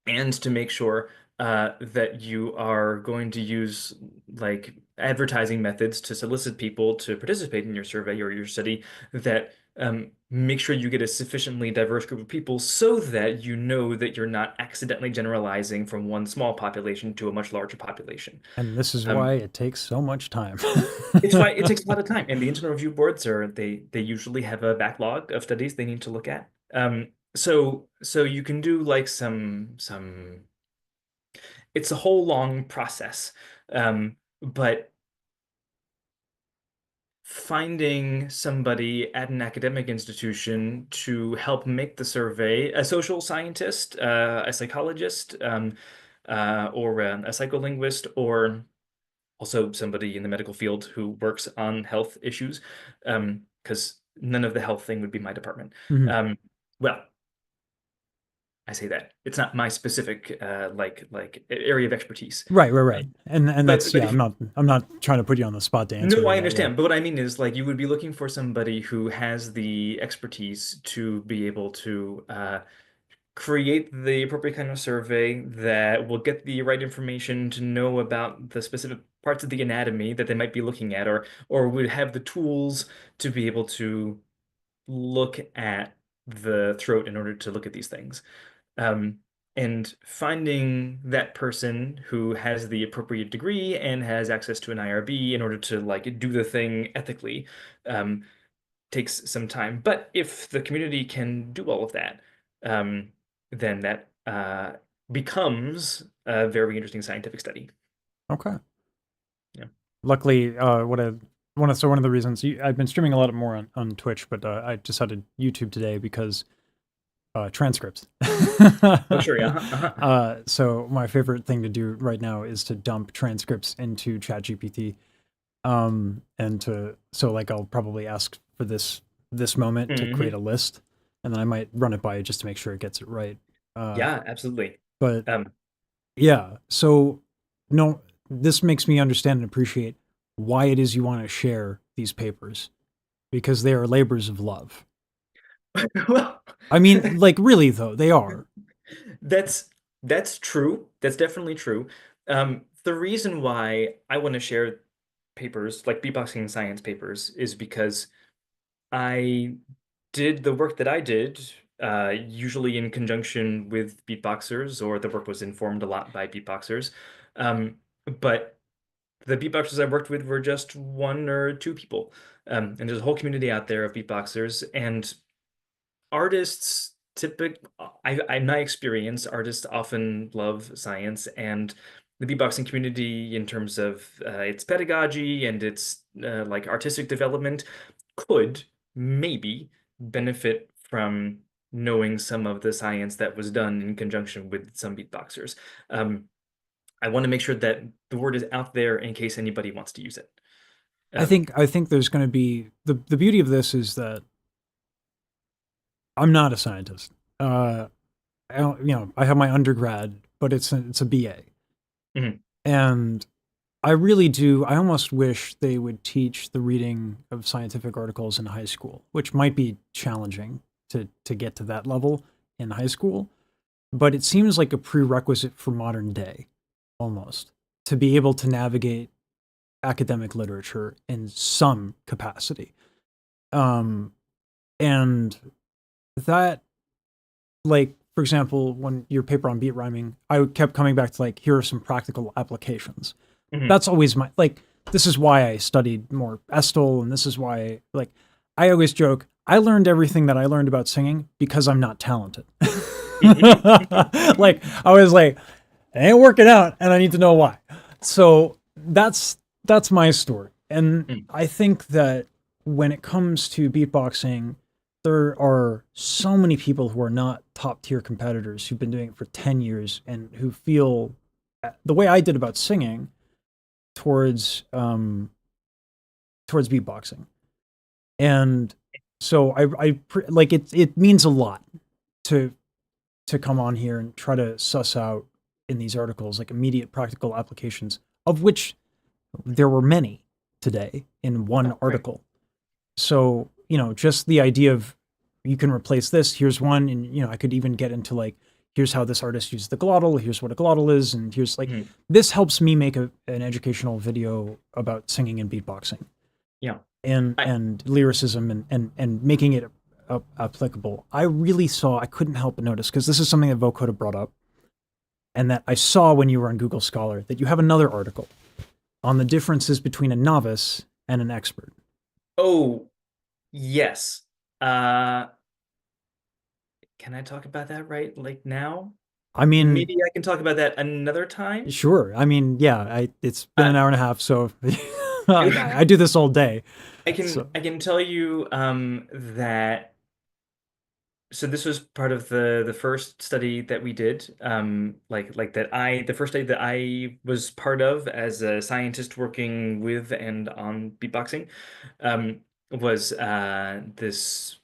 to make sure that you are going to use like advertising methods to solicit people to participate in your survey or your study that make sure you get a sufficiently diverse group of people so that you know that you're not accidentally generalizing from one small population to a much larger population. And this is why it takes so much time. It's why it takes a lot of time. And the internal review boards they usually have a backlog of studies they need to look at. So you can do like some it's a whole long process. But finding somebody at an academic institution to help make the survey, a social scientist, a psychologist, or a psycholinguist, or also somebody in the medical field who works on health issues, because none of the health thing would be my department. Well, I say that it's not my specific like area of expertise. Right. And that's but I'm not trying to put you on the spot to answer. No, I understand. But what I mean is like you would be looking for somebody who has the expertise to be able to create the appropriate kind of survey that will get the right information to know about the specific parts of the anatomy that they might be looking at, or would have the tools to be able to look at the throat in order to look at these things. And finding that person who has the appropriate degree and has access to an IRB in order to like do the thing ethically takes some time. But if the community can do all of that, then that becomes a very interesting scientific study. Okay. Yeah. Luckily, one of the reasons I've been streaming a lot more on Twitch, but I decided YouTube today because transcripts. Oh, sure, yeah. So my favorite thing to do right now is to dump transcripts into ChatGPT, and so like I'll probably ask for this this moment to create Mhm. a list, and then I might run it by you just to make sure it gets it right. Yeah, absolutely. But Um, yeah, so no, this makes me understand and appreciate why it is you want to share these papers because they are labors of love. well, I mean, like really though, they are. that's that's true. That's definitely true. The reason why I want to share papers like beatboxing science papers is because I did the work that I did, usually in conjunction with beatboxers, or the work was informed a lot by beatboxers. But the beatboxers I worked with were just one or two people. And there's a whole community out there of beatboxers and artists. In my experience, artists often love science and the beatboxing community in terms of its pedagogy and its like artistic development could maybe benefit from knowing some of the science that was done in conjunction with some beatboxers. Um, I want to make sure that the word is out there in case anybody wants to use it. Um, I think there's going to be the beauty of this is that I'm not a scientist. I don't, you know, I have my undergrad, but it's a BA, mhm. and I really do. I almost wish they would teach the reading of scientific articles in high school, which might be challenging to get to that level in high school, but it seems like a prerequisite for modern day, almost, to be able to navigate academic literature in some capacity. Um, and that, like, for example, when your paper on beat rhyming, I kept coming back to like, here are some practical applications. Mhm. That's always my, like, this is why I studied more Estel, and this is why, like, I always joke, I learned everything that I learned about singing because I'm not talented. Like, I was like, it ain't working out, and I need to know why. So that's my story. And Mm. I think that when it comes to beatboxing, there are so many people who are not top tier competitors who've been doing it for 10 years and who feel the way I did about singing towards towards beatboxing. And so like it means a lot to come on here and try to suss out in these articles like immediate practical applications, of which there were many today in one Oh, right. article. So, you know, just the idea of you can replace this, here's one, and you know, I could even get into like, here's how this artist used the glottal, here's what a glottal is, and here's like, Mhm. this helps me make an educational video about singing and beatboxing Yeah. I, and lyricism and making it applicable. I really saw, I couldn't help but notice, because this is something that Vocoda brought up, and that I saw when you were on Google Scholar, that you have another article on the differences between a novice and an expert. oh, yes. Uh, can I talk about that right like now? I mean, Maybe I can talk about that another time. sure. I mean, yeah, it's been Uh, an hour and a half, so I do this all day. So I can tell you that so this was part of the first study that we did like that I the first study that I was part of as a scientist working with and on beatboxing was this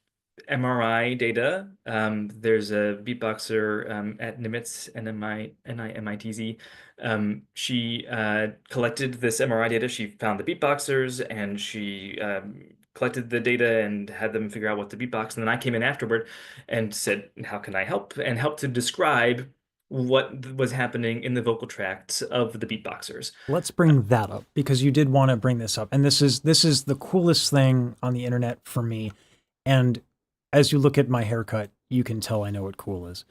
MRI data. There's a beatboxer at Nimitz, NIMITZ. She collected this MRI data. She found the beatboxers and she collected the data and had them figure out what to beatbox. And then I came in afterward and said, "How can I help?" and helped to describe what was happening in the vocal tracts of the beatboxers. let's bring that up because you did want to bring this up, and this is the coolest thing on the internet for me. And as you look at my haircut, you can tell I know what cool is.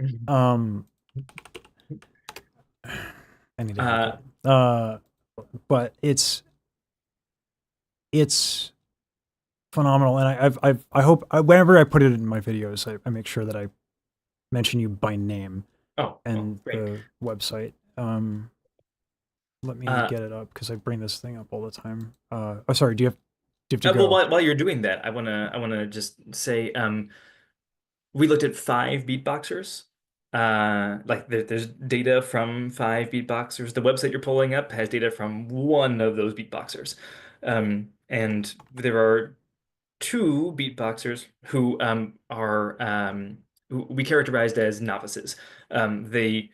Mhm. Um, I need a Uh, haircut. But it's phenomenal, and I hope whenever I put it in my videos, I make sure that I mention you by name oh, well, and great. the website. Let me Uh, get it up because I bring this thing up all the time. Oh, sorry. Do you have to well, go? while you're doing that, I wanna just say, we looked at five beatboxers. Like there's data from five beatboxers. The website you're pulling up has data from one of those beatboxers. And there are two beatboxers who are who we characterized as novices. They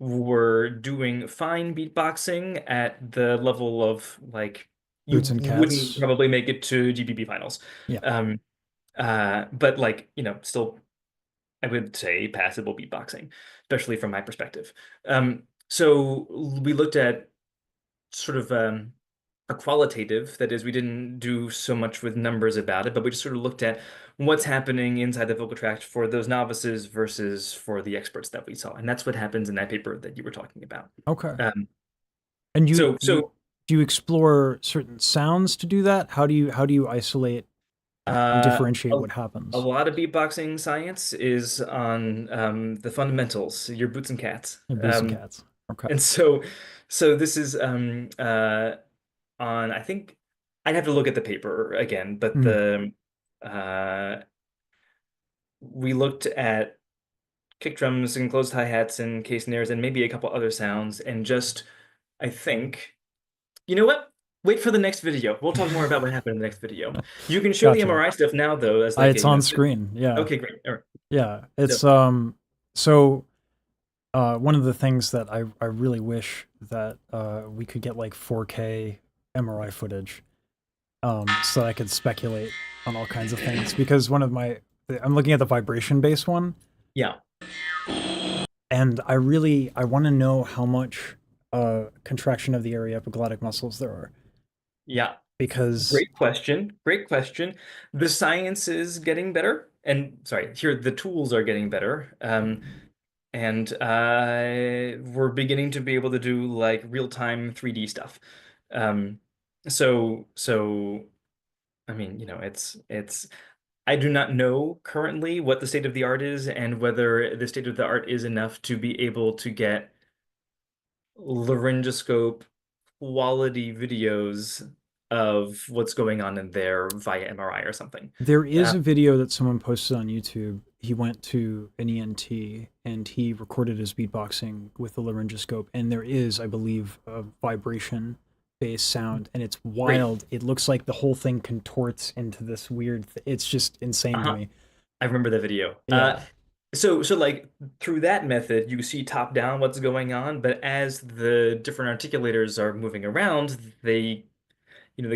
were doing fine beatboxing at the level of like you Boots and wouldn't Cats. probably make it to GBB finals. Yeah. But like, still I would say passable beatboxing, especially from my perspective. So we looked at sort of a qualitative, that is, we didn't do so much with numbers about it, but we just sort of looked at what's happening inside the vocal tract for those novices versus for the experts that we saw. And that's what happens in that paper that you were talking about. Okay. Um, And so do you explore certain sounds to do that? How do you isolate and differentiate what a happens? lot of beatboxing science is on the fundamentals, your boots and cats. And Boots and Cats. Okay. And so this is on, I think I'd have to look at the paper again, but Mhm. the we looked at kick drums and closed hi-hats and case snares and maybe a couple other sounds, and just I think, you know what? Wait for the next video. We'll talk more about what happened in the next video. You can show the Gotcha. MRI stuff now though, as like It's on screen. Yeah. okay, great. All right. Yeah. It's So so one of the things that I really wish that we could get like 4K MRI footage so that I could speculate on all kinds of things, because I'm looking at the vibration based one, yeah. and I want to know how much contraction of the area epiglottic muscles there are, Yeah. because Great question. Great question. The science is getting better, and sorry, here the tools are getting better. And we're beginning to be able to do like real-time 3D stuff. Um, so I mean, it's I do not know currently what the state of the art is and whether the state of the art is enough to be able to get laryngoscope quality videos of what's going on in there via MRI or something. there is a video that someone posted on YouTube. He went to an ENT and he recorded his beatboxing with the laryngoscope, and there is, I believe, a vibration based sound, and it's wild. It looks like the whole thing contorts into this weird it's just insane to Uh-huh. me. I remember the video. Yeah. So like through that method, you see top down what's going on, but as the different articulators are moving around, the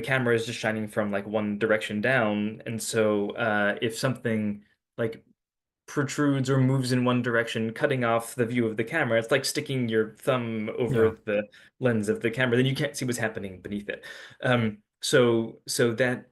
camera is just shining from like one direction down, and so if something like protrudes or moves in one direction, cutting off the view of the camera, it's like sticking your thumb over Yeah. the lens of the camera, then you can't see what's happening beneath it. So that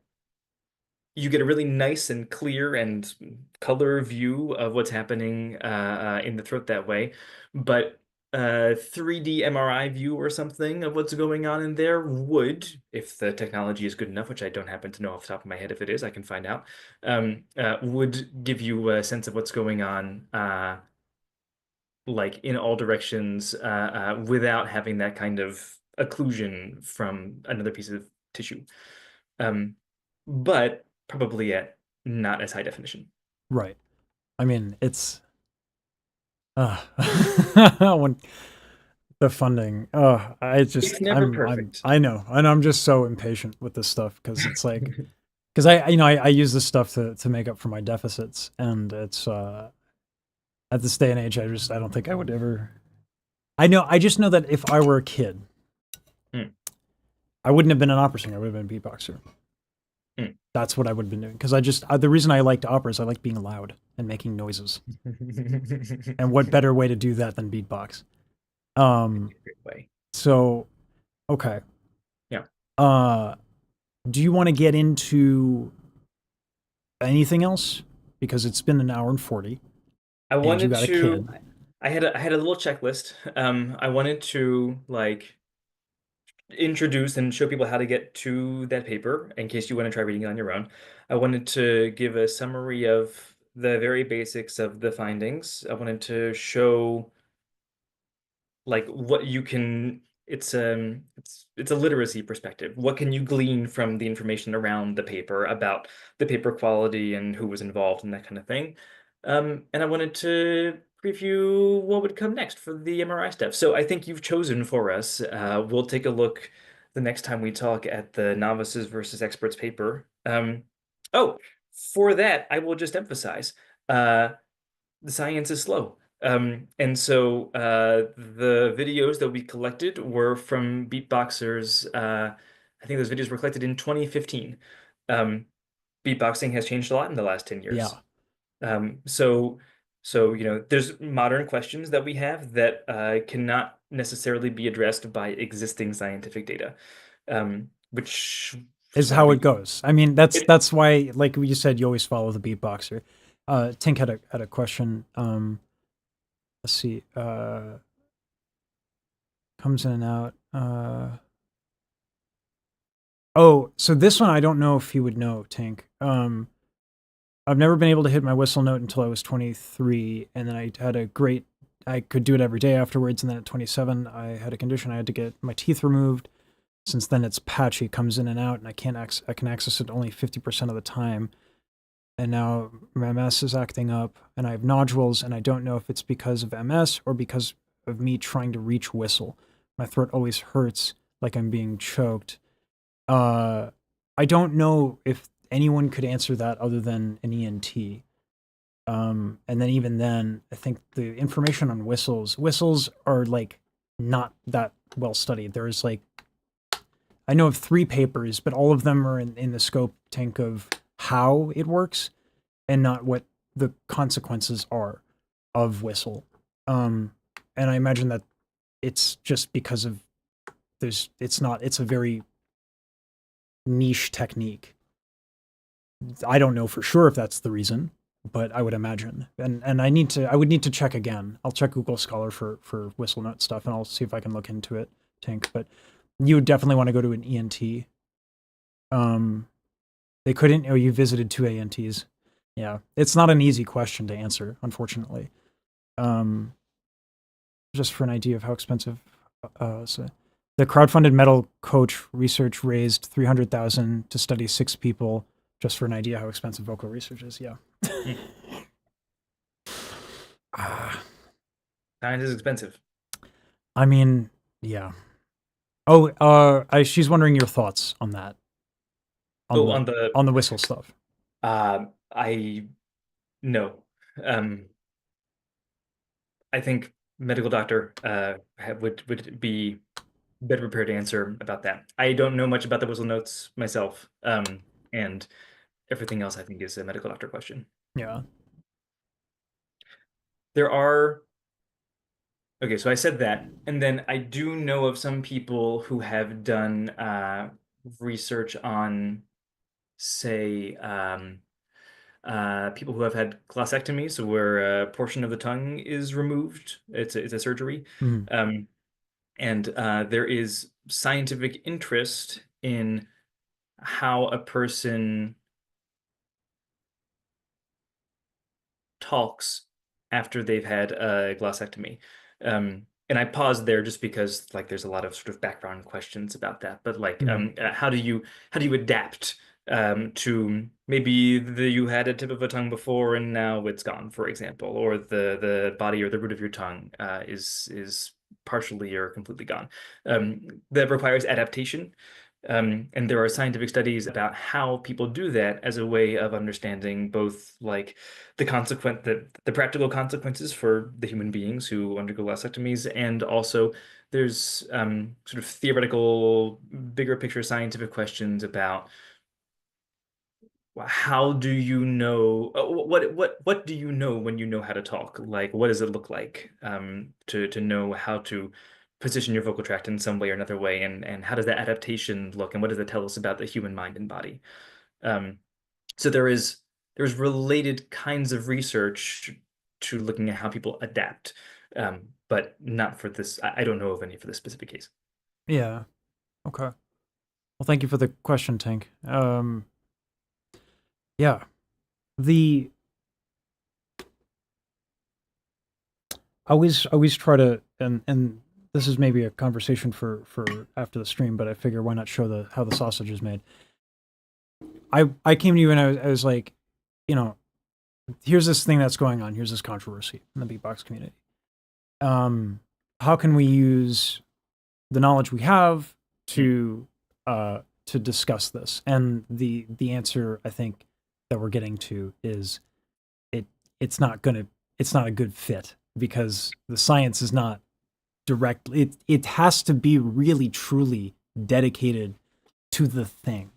you get a really nice and clear and color view of what's happening in the throat that way. But 3D MRI view or something of what's going on in there would, if the technology is good enough, which I don't happen to know off the top of my head. If it is, I can find out, would give you a sense of what's going on like in all directions without having that kind of occlusion from another piece of tissue. But probably at not as high definition. Right. I mean, it's when the funding. It's never perfect. I know, and I'm just so impatient with this stuff, because it's like, because I use this stuff to make up for my deficits, and it's at this day and age, I don't think I would ever. I just know that if I were a kid, I wouldn't have been an opera singer. I would have been a beatboxer. That's what I would have been doing, because the reason I liked opera is I like being loud and making noises. And what better way to do that than beatbox? Great way. So, okay. Yeah. Do you want to get into anything else? Because it's been an hour and 40. I and you wanted got a to. kid. I had a little checklist. I wanted to like introduce and show people how to get to that paper in case you want to try reading it on your own. I wanted to give a summary of the very basics of the findings. I wanted to show like what you can it's a literacy perspective. What can you glean from the information around the paper about the paper quality and who was involved and that kind of thing. And I wanted to preview what would come next for the MRI stuff. So I think you've chosen for us. We'll take a look the next time we talk at the novices versus experts paper. Oh, for that, I will just emphasize, the science is slow. And so the videos that we collected were from beatboxers. I think those videos were collected in 2015. Um, Beatboxing has changed a lot in the last 10 years. Yeah. So there's modern questions that we have that cannot necessarily be addressed by existing scientific data, which Is is why how we it goes. I mean, that's it, that's why, like you said, you always follow the beatboxer. Tink had a question. Let's see. Comes in and out. Oh, so this one I don't know if you would know, Tink. I've never been able to hit my whistle note until I was 23, and then I had a great. I could do it every day afterwards, and then at 27, I had a condition. I had to get my teeth removed. Since then, it's patchy, comes in and out, and I can access it only 50% of the time. And now my MS is acting up, and I have nodules, and I don't know if it's because of MS or because of me trying to reach whistle. My throat always hurts, like I'm being choked. I don't know if anyone could answer that other than an ENT. And then even then, I think the information on whistles are like not that well studied. There's like, I know of 3 papers, but all of them are in the scope tank of how it works and not what the consequences are of whistle. And I imagine that it's just because of it's a very niche technique. I don't know for sure if that's the reason, but I would imagine. And I would need to check again. I'll check Google Scholar for whistle note stuff, and I'll see if I can look into it, Tink. But you would definitely want to go to an ENT. They couldn't. Oh, you visited 2 ENTs. Yeah, it's not an easy question to answer, unfortunately. Just for an idea of how expensive. So the crowdfunded metal coach research raised $300,000 to study 6 people. Just for an idea how expensive vocal research is. Yeah. science is expensive. I mean, yeah. Oh, she's wondering your thoughts on that. On the whistle stuff. I no. I think medical doctor would be better prepared to answer about that. I don't know much about the whistle notes myself, and everything else I think is a medical doctor question. Yeah. There are okay, so I said that, and then I do know of some people who have done research on, say, people who have had glossectomies, where a portion of the tongue is removed. It's a surgery. Mhm. And there is scientific interest in how a person talks after they've had a glossectomy. And I paused there just because like there's a lot of sort of background questions about that. But like, how do you adapt to maybe you had a tip of a tongue before and now it's gone, for example, or the body or the root of your tongue is partially or completely gone. That requires adaptation. And there are scientific studies about how people do that as a way of understanding both like the practical consequences for the human beings who undergo vasectomies, and also there's sort of theoretical, bigger picture scientific questions about how do you know what do you know when you know how to talk? Like, what does it look like to know how to position your vocal tract in some way or another way, and how does that adaptation look, and what does it tell us about the human mind and body? So there's related kinds of research to looking at how people adapt, but not for this. I don't know of any for this specific case. Yeah. Okay. Well, thank you for the question, Tank. Yeah. I always try to, and this is maybe a conversation for after the stream, but I figure why not show how the sausage is made. I came to you and I was like, here's this thing that's going on. Here's this controversy in the beatbox community. How can we use the knowledge we have to discuss this? And the answer, I think, that we're getting to is it's not a good fit because the science is not directly it has to be really truly dedicated to the thing.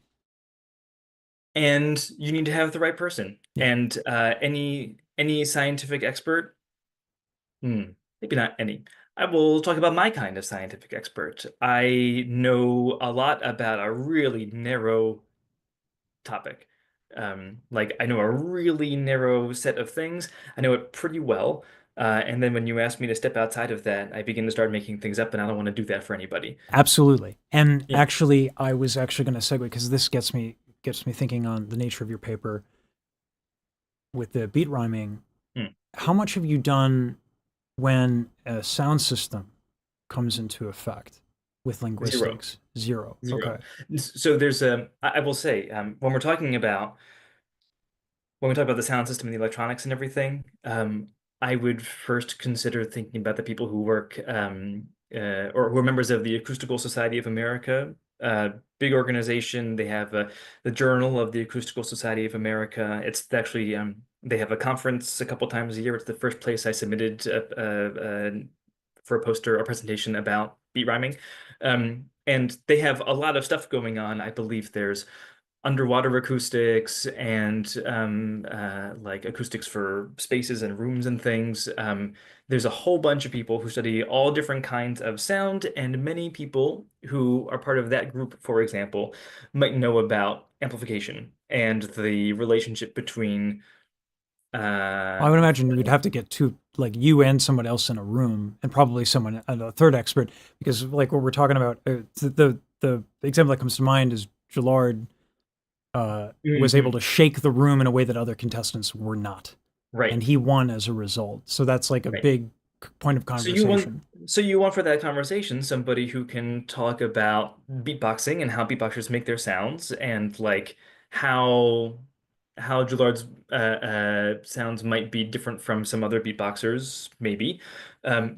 And you need to have the right person. Yeah. And any scientific expert, maybe not any. I will talk about my kind of scientific expert. I know a lot about a really narrow topic. Like I know a really narrow set of things. I know it pretty well. And then when you ask me to step outside of that, I begin to start making things up, and I don't want to do that for anybody. Absolutely. And Yeah. actually, I was actually going to segue because this gets me thinking on the nature of your paper with the beat rhyming. Hmm. How much have you done when a sound system comes into effect with linguistics? Zero. Zero. Okay. So there's I will say, when we talk about the sound system and the electronics and everything, I would first consider thinking about the people who work or who are members of the Acoustical Society of America. Big organization. They have the Journal of the Acoustical Society of America. It's actually they have a conference a couple times a year. It's the first place I submitted for a poster or presentation about beat rhyming. And they have a lot of stuff going on. I believe there's underwater acoustics and like acoustics for spaces and rooms and things. There's a whole bunch of people who study all different kinds of sound, and many people who are part of that group, for example, might know about amplification and the relationship between I would imagine you'd have to get two, like you and someone else in a room, and probably someone, a third expert, because like what we're talking about, the example that comes to mind is Gillard was able to shake the room in a way that other contestants were not, right. and he won as a result. So that's like a Right. big point of conversation. So you want for that conversation somebody who can talk about beatboxing and how beatboxers make their sounds and like how how Gillard's sounds might be different from some other beatboxers, maybe.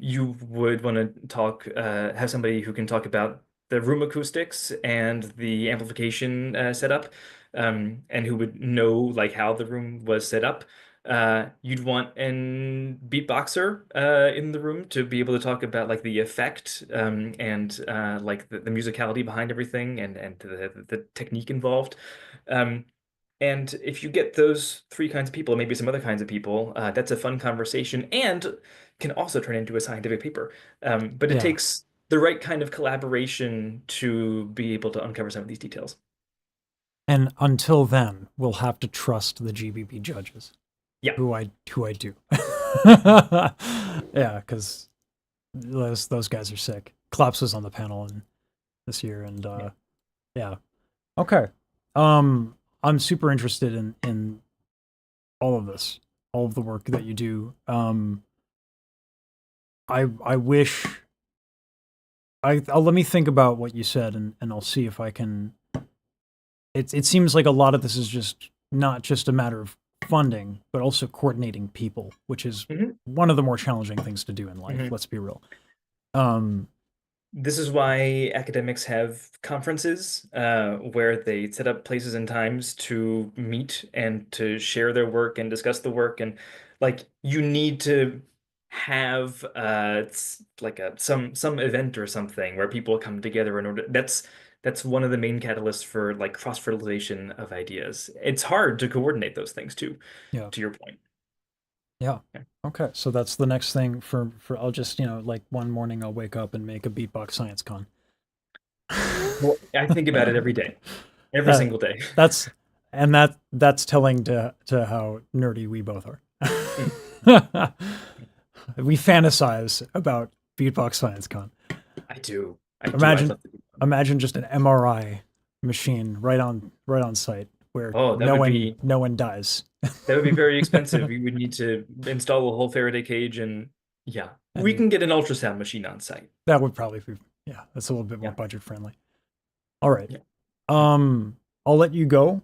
You would want to talk have somebody who can talk about the room acoustics and the amplification setup, and who would know like how the room was set up. You'd want an beatboxer in the room to be able to talk about like the effect and like the musicality behind everything and the technique involved. Um, and if you get those three kinds of people, maybe some other kinds of people, that's a fun conversation and can also turn into a scientific paper. But it Yeah. takes the right kind of collaboration to be able to uncover some of these details. And until then, we'll have to trust the GBB judges. Yeah. Who I do. Yeah, because those guys are sick. Klops was on the panel this year, and yeah. Okay. I'm super interested in all of this, all of the work that you do. I wish I'll let me think about what you said, and I'll see if I can. It seems like a lot of this is just not just a matter of funding, but also coordinating people, which is one of the more challenging things to do in life. Let's be real. This is why academics have conferences where they set up places and times to meet and to share their work and discuss the work. And like you need to have like some event or something where people come together in order. That's one of the main catalysts for like cross-fertilization of ideas. It's hard to coordinate those things too, Yeah. to your point. Yeah. Okay. So that's the next thing for I'll just, like one morning I'll wake up and make a Beatbox Science Con. Well, I think about it every day, every single day. That's telling to how nerdy we both are. We fantasize about Beatbox Science Con. I do. Imagine just an MRI machine right on site where Oh, no one dies. That would be very expensive. We would need to install a whole Faraday cage and yeah, we can get an ultrasound machine on site. That would probably be, yeah, that's a little bit more budget friendly. All right. Yeah. I'll let you go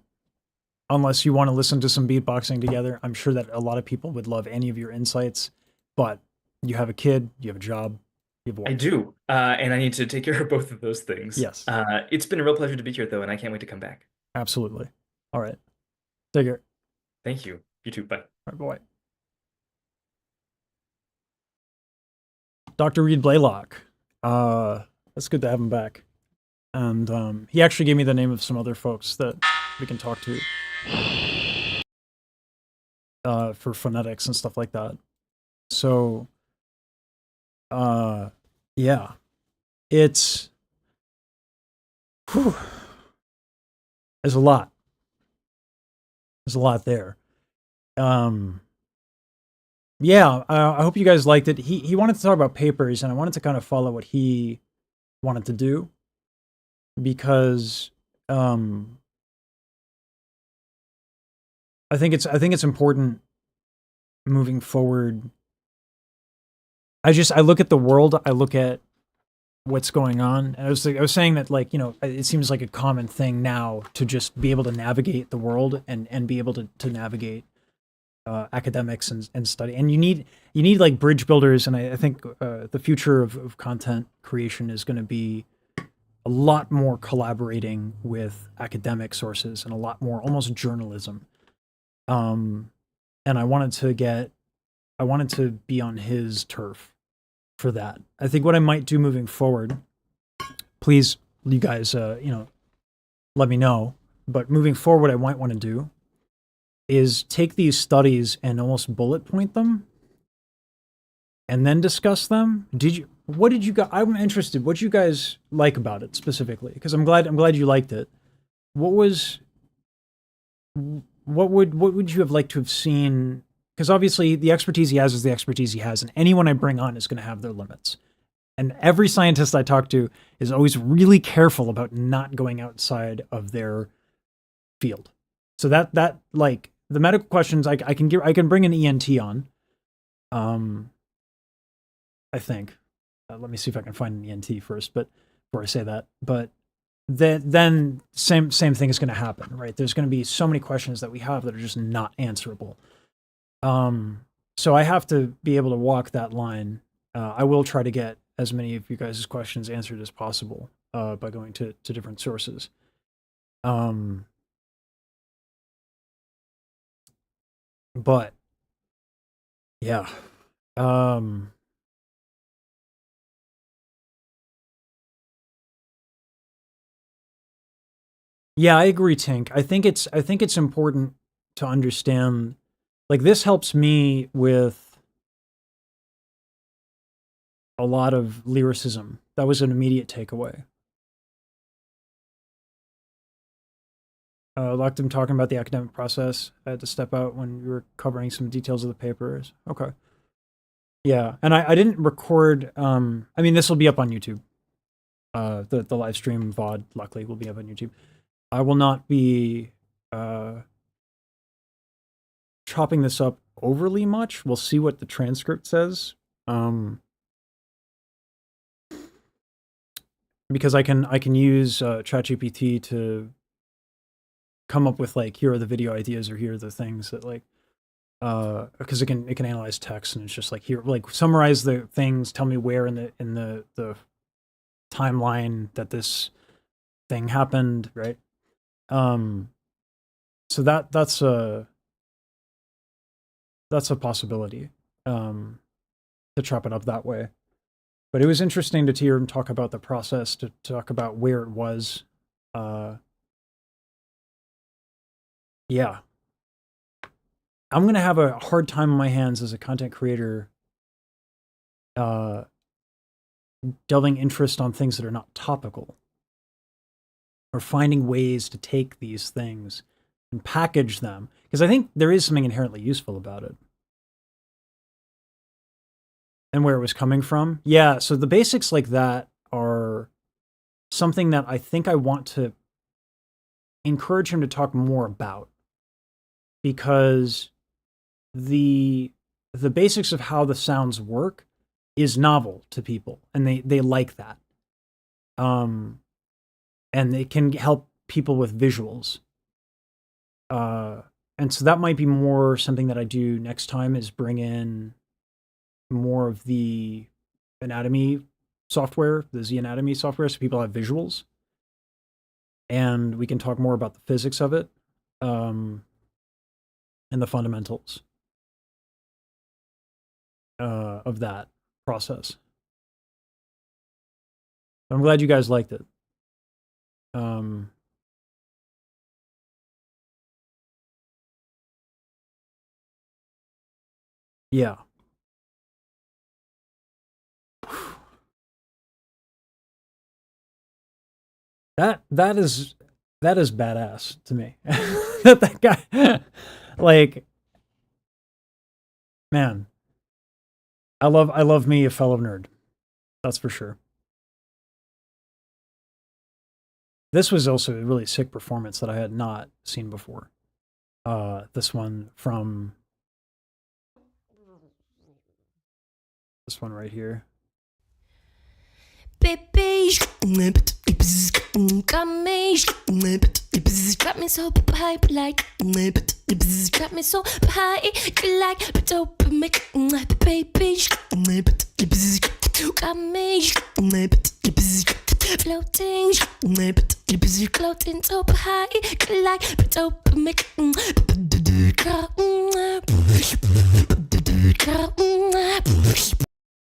unless you want to listen to some beatboxing together. I'm sure that a lot of people would love any of your insights, but you have a kid, you have a job, you have a wife. I do. And I need to take care of both of those things. Yes. It's been a real pleasure to be here though, and I can't wait to come back. Absolutely. All right. Take care. Thank you. You too. Bye. All right, bye. Dr. Reed Blaylock. That's good to have him back. And he actually gave me the name of some other folks that we can talk to for phonetics and stuff like that. So, yeah, it's whew, there's a lot. There's a lot there. Yeah, I hope you guys liked it. He wanted to talk about papers, and I wanted to kind of follow what he wanted to do because I think it's important moving forward. I look at the world, I look at what's going on. And I was saying that, like, you know, it seems like a common thing now to just be able to navigate the world and be able to navigate academics and study. And you need like bridge builders. And I think the future of content creation is going to be a lot more collaborating with academic sources and a lot more almost journalism. And I wanted to be on his turf for that. I think what I might do moving forward, please, you guys, you know, let me know. But moving forward, what I might want to do is take these studies and almost bullet point them and then discuss them. What did you guys, I'm interested, what you guys like about it specifically? Because I'm glad you liked it. What would you have liked to have seen? Because obviously the expertise he has is the expertise he has, and anyone I bring on is going to have their limits. And every scientist I talk to is always really careful about not going outside of their field. So that like the medical questions, I can bring an ENT on. I think. Let me see if I can find an ENT first, but before I say that, but then same thing is going to happen, right? There's going to be so many questions that we have that are just not answerable. So I have to be able to walk that line. I will try to get as many of you guys' questions answered as possible by going to different sources. But yeah. Yeah, I agree, Tink. I think it's important to understand, like, this helps me with a lot of lyricism. That was an immediate takeaway. Locked him talking about the academic process. I had to step out when we were covering some details of the papers. Okay. Yeah, and I didn't record. I mean, this will be up on YouTube. The live stream VOD, luckily, will be up on YouTube. I will not be chopping this up overly much. We'll see what the transcript says. Because I can use ChatGPT to come up with, like, here are the video ideas, or here are the things that, like, because it can analyze text, and it's just like, here, like, summarize the things, tell me where in the timeline that this thing happened, right? So that's a possibility, to chop it up that way. But it was interesting to hear him talk about the process, to talk about where it was. Yeah. I'm going to have a hard time on my hands as a content creator, delving interest on things that are not topical, or finding ways to take these things and package them, because I think there is something inherently useful about it. And where it was coming from. Yeah, so the basics like that are something that I think I want to encourage him to talk more about, because the basics of how the sounds work is novel to people, and they like that. And it can help people with visuals. And so that might be more something that I do next time, is bring in more of the anatomy software, the Z anatomy software, so people have visuals. And we can talk more about the physics of it. and the fundamentals of that process. I'm glad you guys liked it. Yeah. That is badass to me. that guy, like, man, I love me a fellow nerd. That's for sure. This was also a really sick performance that I had not seen before. This one from this one right here. Baby, got me, got me so high, like, got me so high, like, baby, got me, floating, floating so high,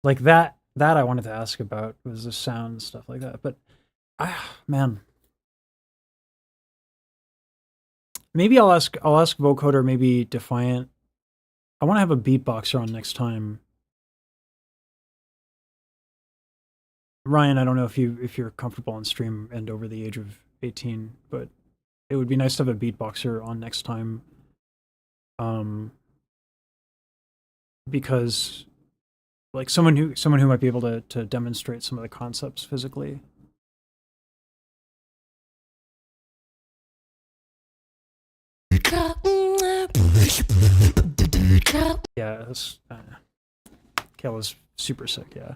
Like that I wanted to ask about was the sound and stuff like that. But man. Maybe I'll ask Vocoder, maybe Defiant. I want to have a beatboxer on next time. Ryan, I don't know if you're comfortable on stream and over the age of 18, but it would be nice to have a beatboxer on next time. Because like someone who might be able to demonstrate some of the concepts physically. Yeah, that's Kayla's super sick. Yeah.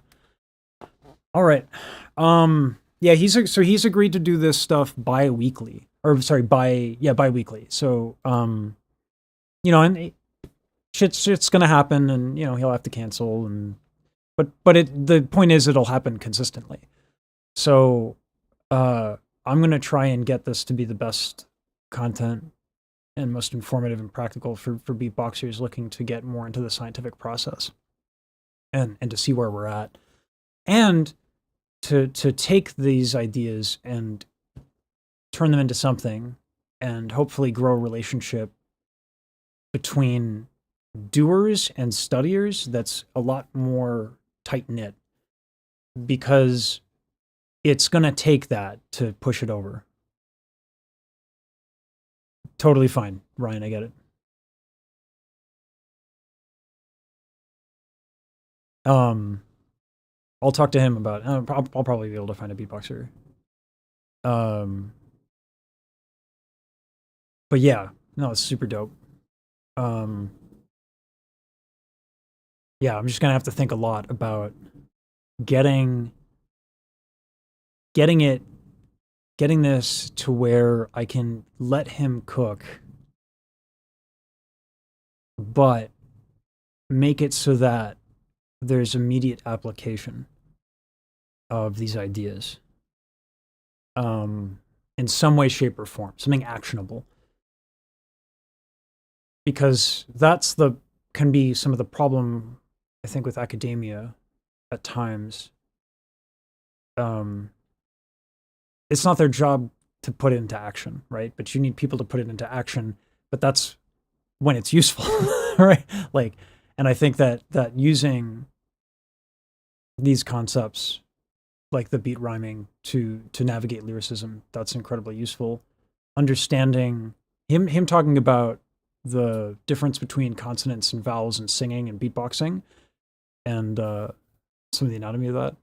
All right. Yeah, he's agreed to do this stuff bi-weekly, or sorry, bi-weekly. So you know, and shit's gonna happen, and you know he'll have to cancel, and but the point is it'll happen consistently. So I'm gonna try and get this to be the best content and most informative and practical for beatboxers looking to get more into the scientific process and to see where we're at, and to take these ideas and turn them into something and hopefully grow a relationship between doers and studiers that's a lot more tight-knit, because it's going to take that to push it over. Totally fine, Ryan, I get it. I'll talk to him about I'll probably be able to find a beatboxer. But yeah, no, it's super dope. Yeah, I'm just gonna have to think a lot about getting this to where I can let him cook, but make it so that there's immediate application of these ideas in some way, shape, or form, something actionable. Because can be some of the problem, I think, with academia at times. It's not their job to put it into action, right? But you need people to put it into action, but that's when it's useful, right? Like, and I think that using these concepts, like the beat rhyming, to navigate lyricism, that's incredibly useful. Understanding him talking about the difference between consonants and vowels and singing and beatboxing, and some of the anatomy of that.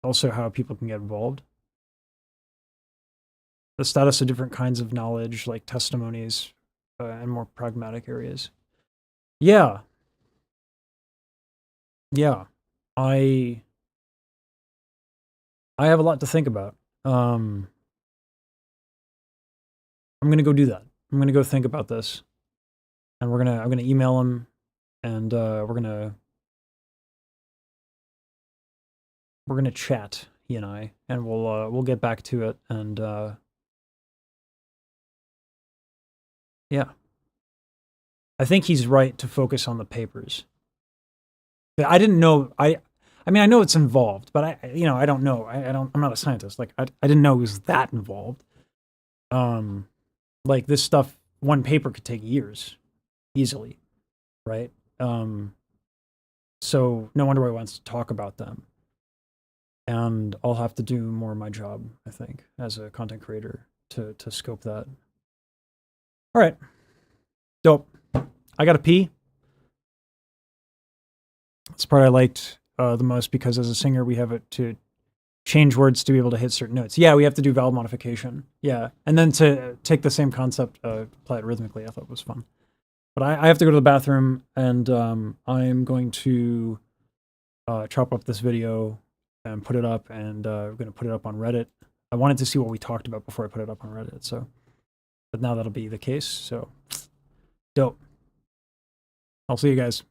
Also, how people can get involved. The status of different kinds of knowledge, like testimonies, and more pragmatic areas. Yeah. I have a lot to think about. I'm gonna go do that. I'm gonna go think about this, and I'm gonna email him, and we're gonna chat, he and I, and we'll get back to it, and yeah. I think he's right to focus on the papers. But I didn't know. I mean, I know it's involved, but I don't know. I'm not a scientist. Like, I didn't know it was that involved. Like this stuff, one paper could take years, easily, right? So no wonder why he wants to talk about them. And I'll have to do more of my job, I think, as a content creator to scope that. All right, dope. I gotta pee. That's the part I liked the most, because as a singer, we have it to change words to be able to hit certain notes. Yeah, we have to do vowel modification. Yeah, and then to take the same concept, apply it rhythmically, I thought was fun. But I have to go to the bathroom, and I'm going to chop up this video and put it up, and we're going to put it up on Reddit. I wanted to see what we talked about before I put it up on Reddit, so. But now that'll be the case, so. Dope. I'll see you guys.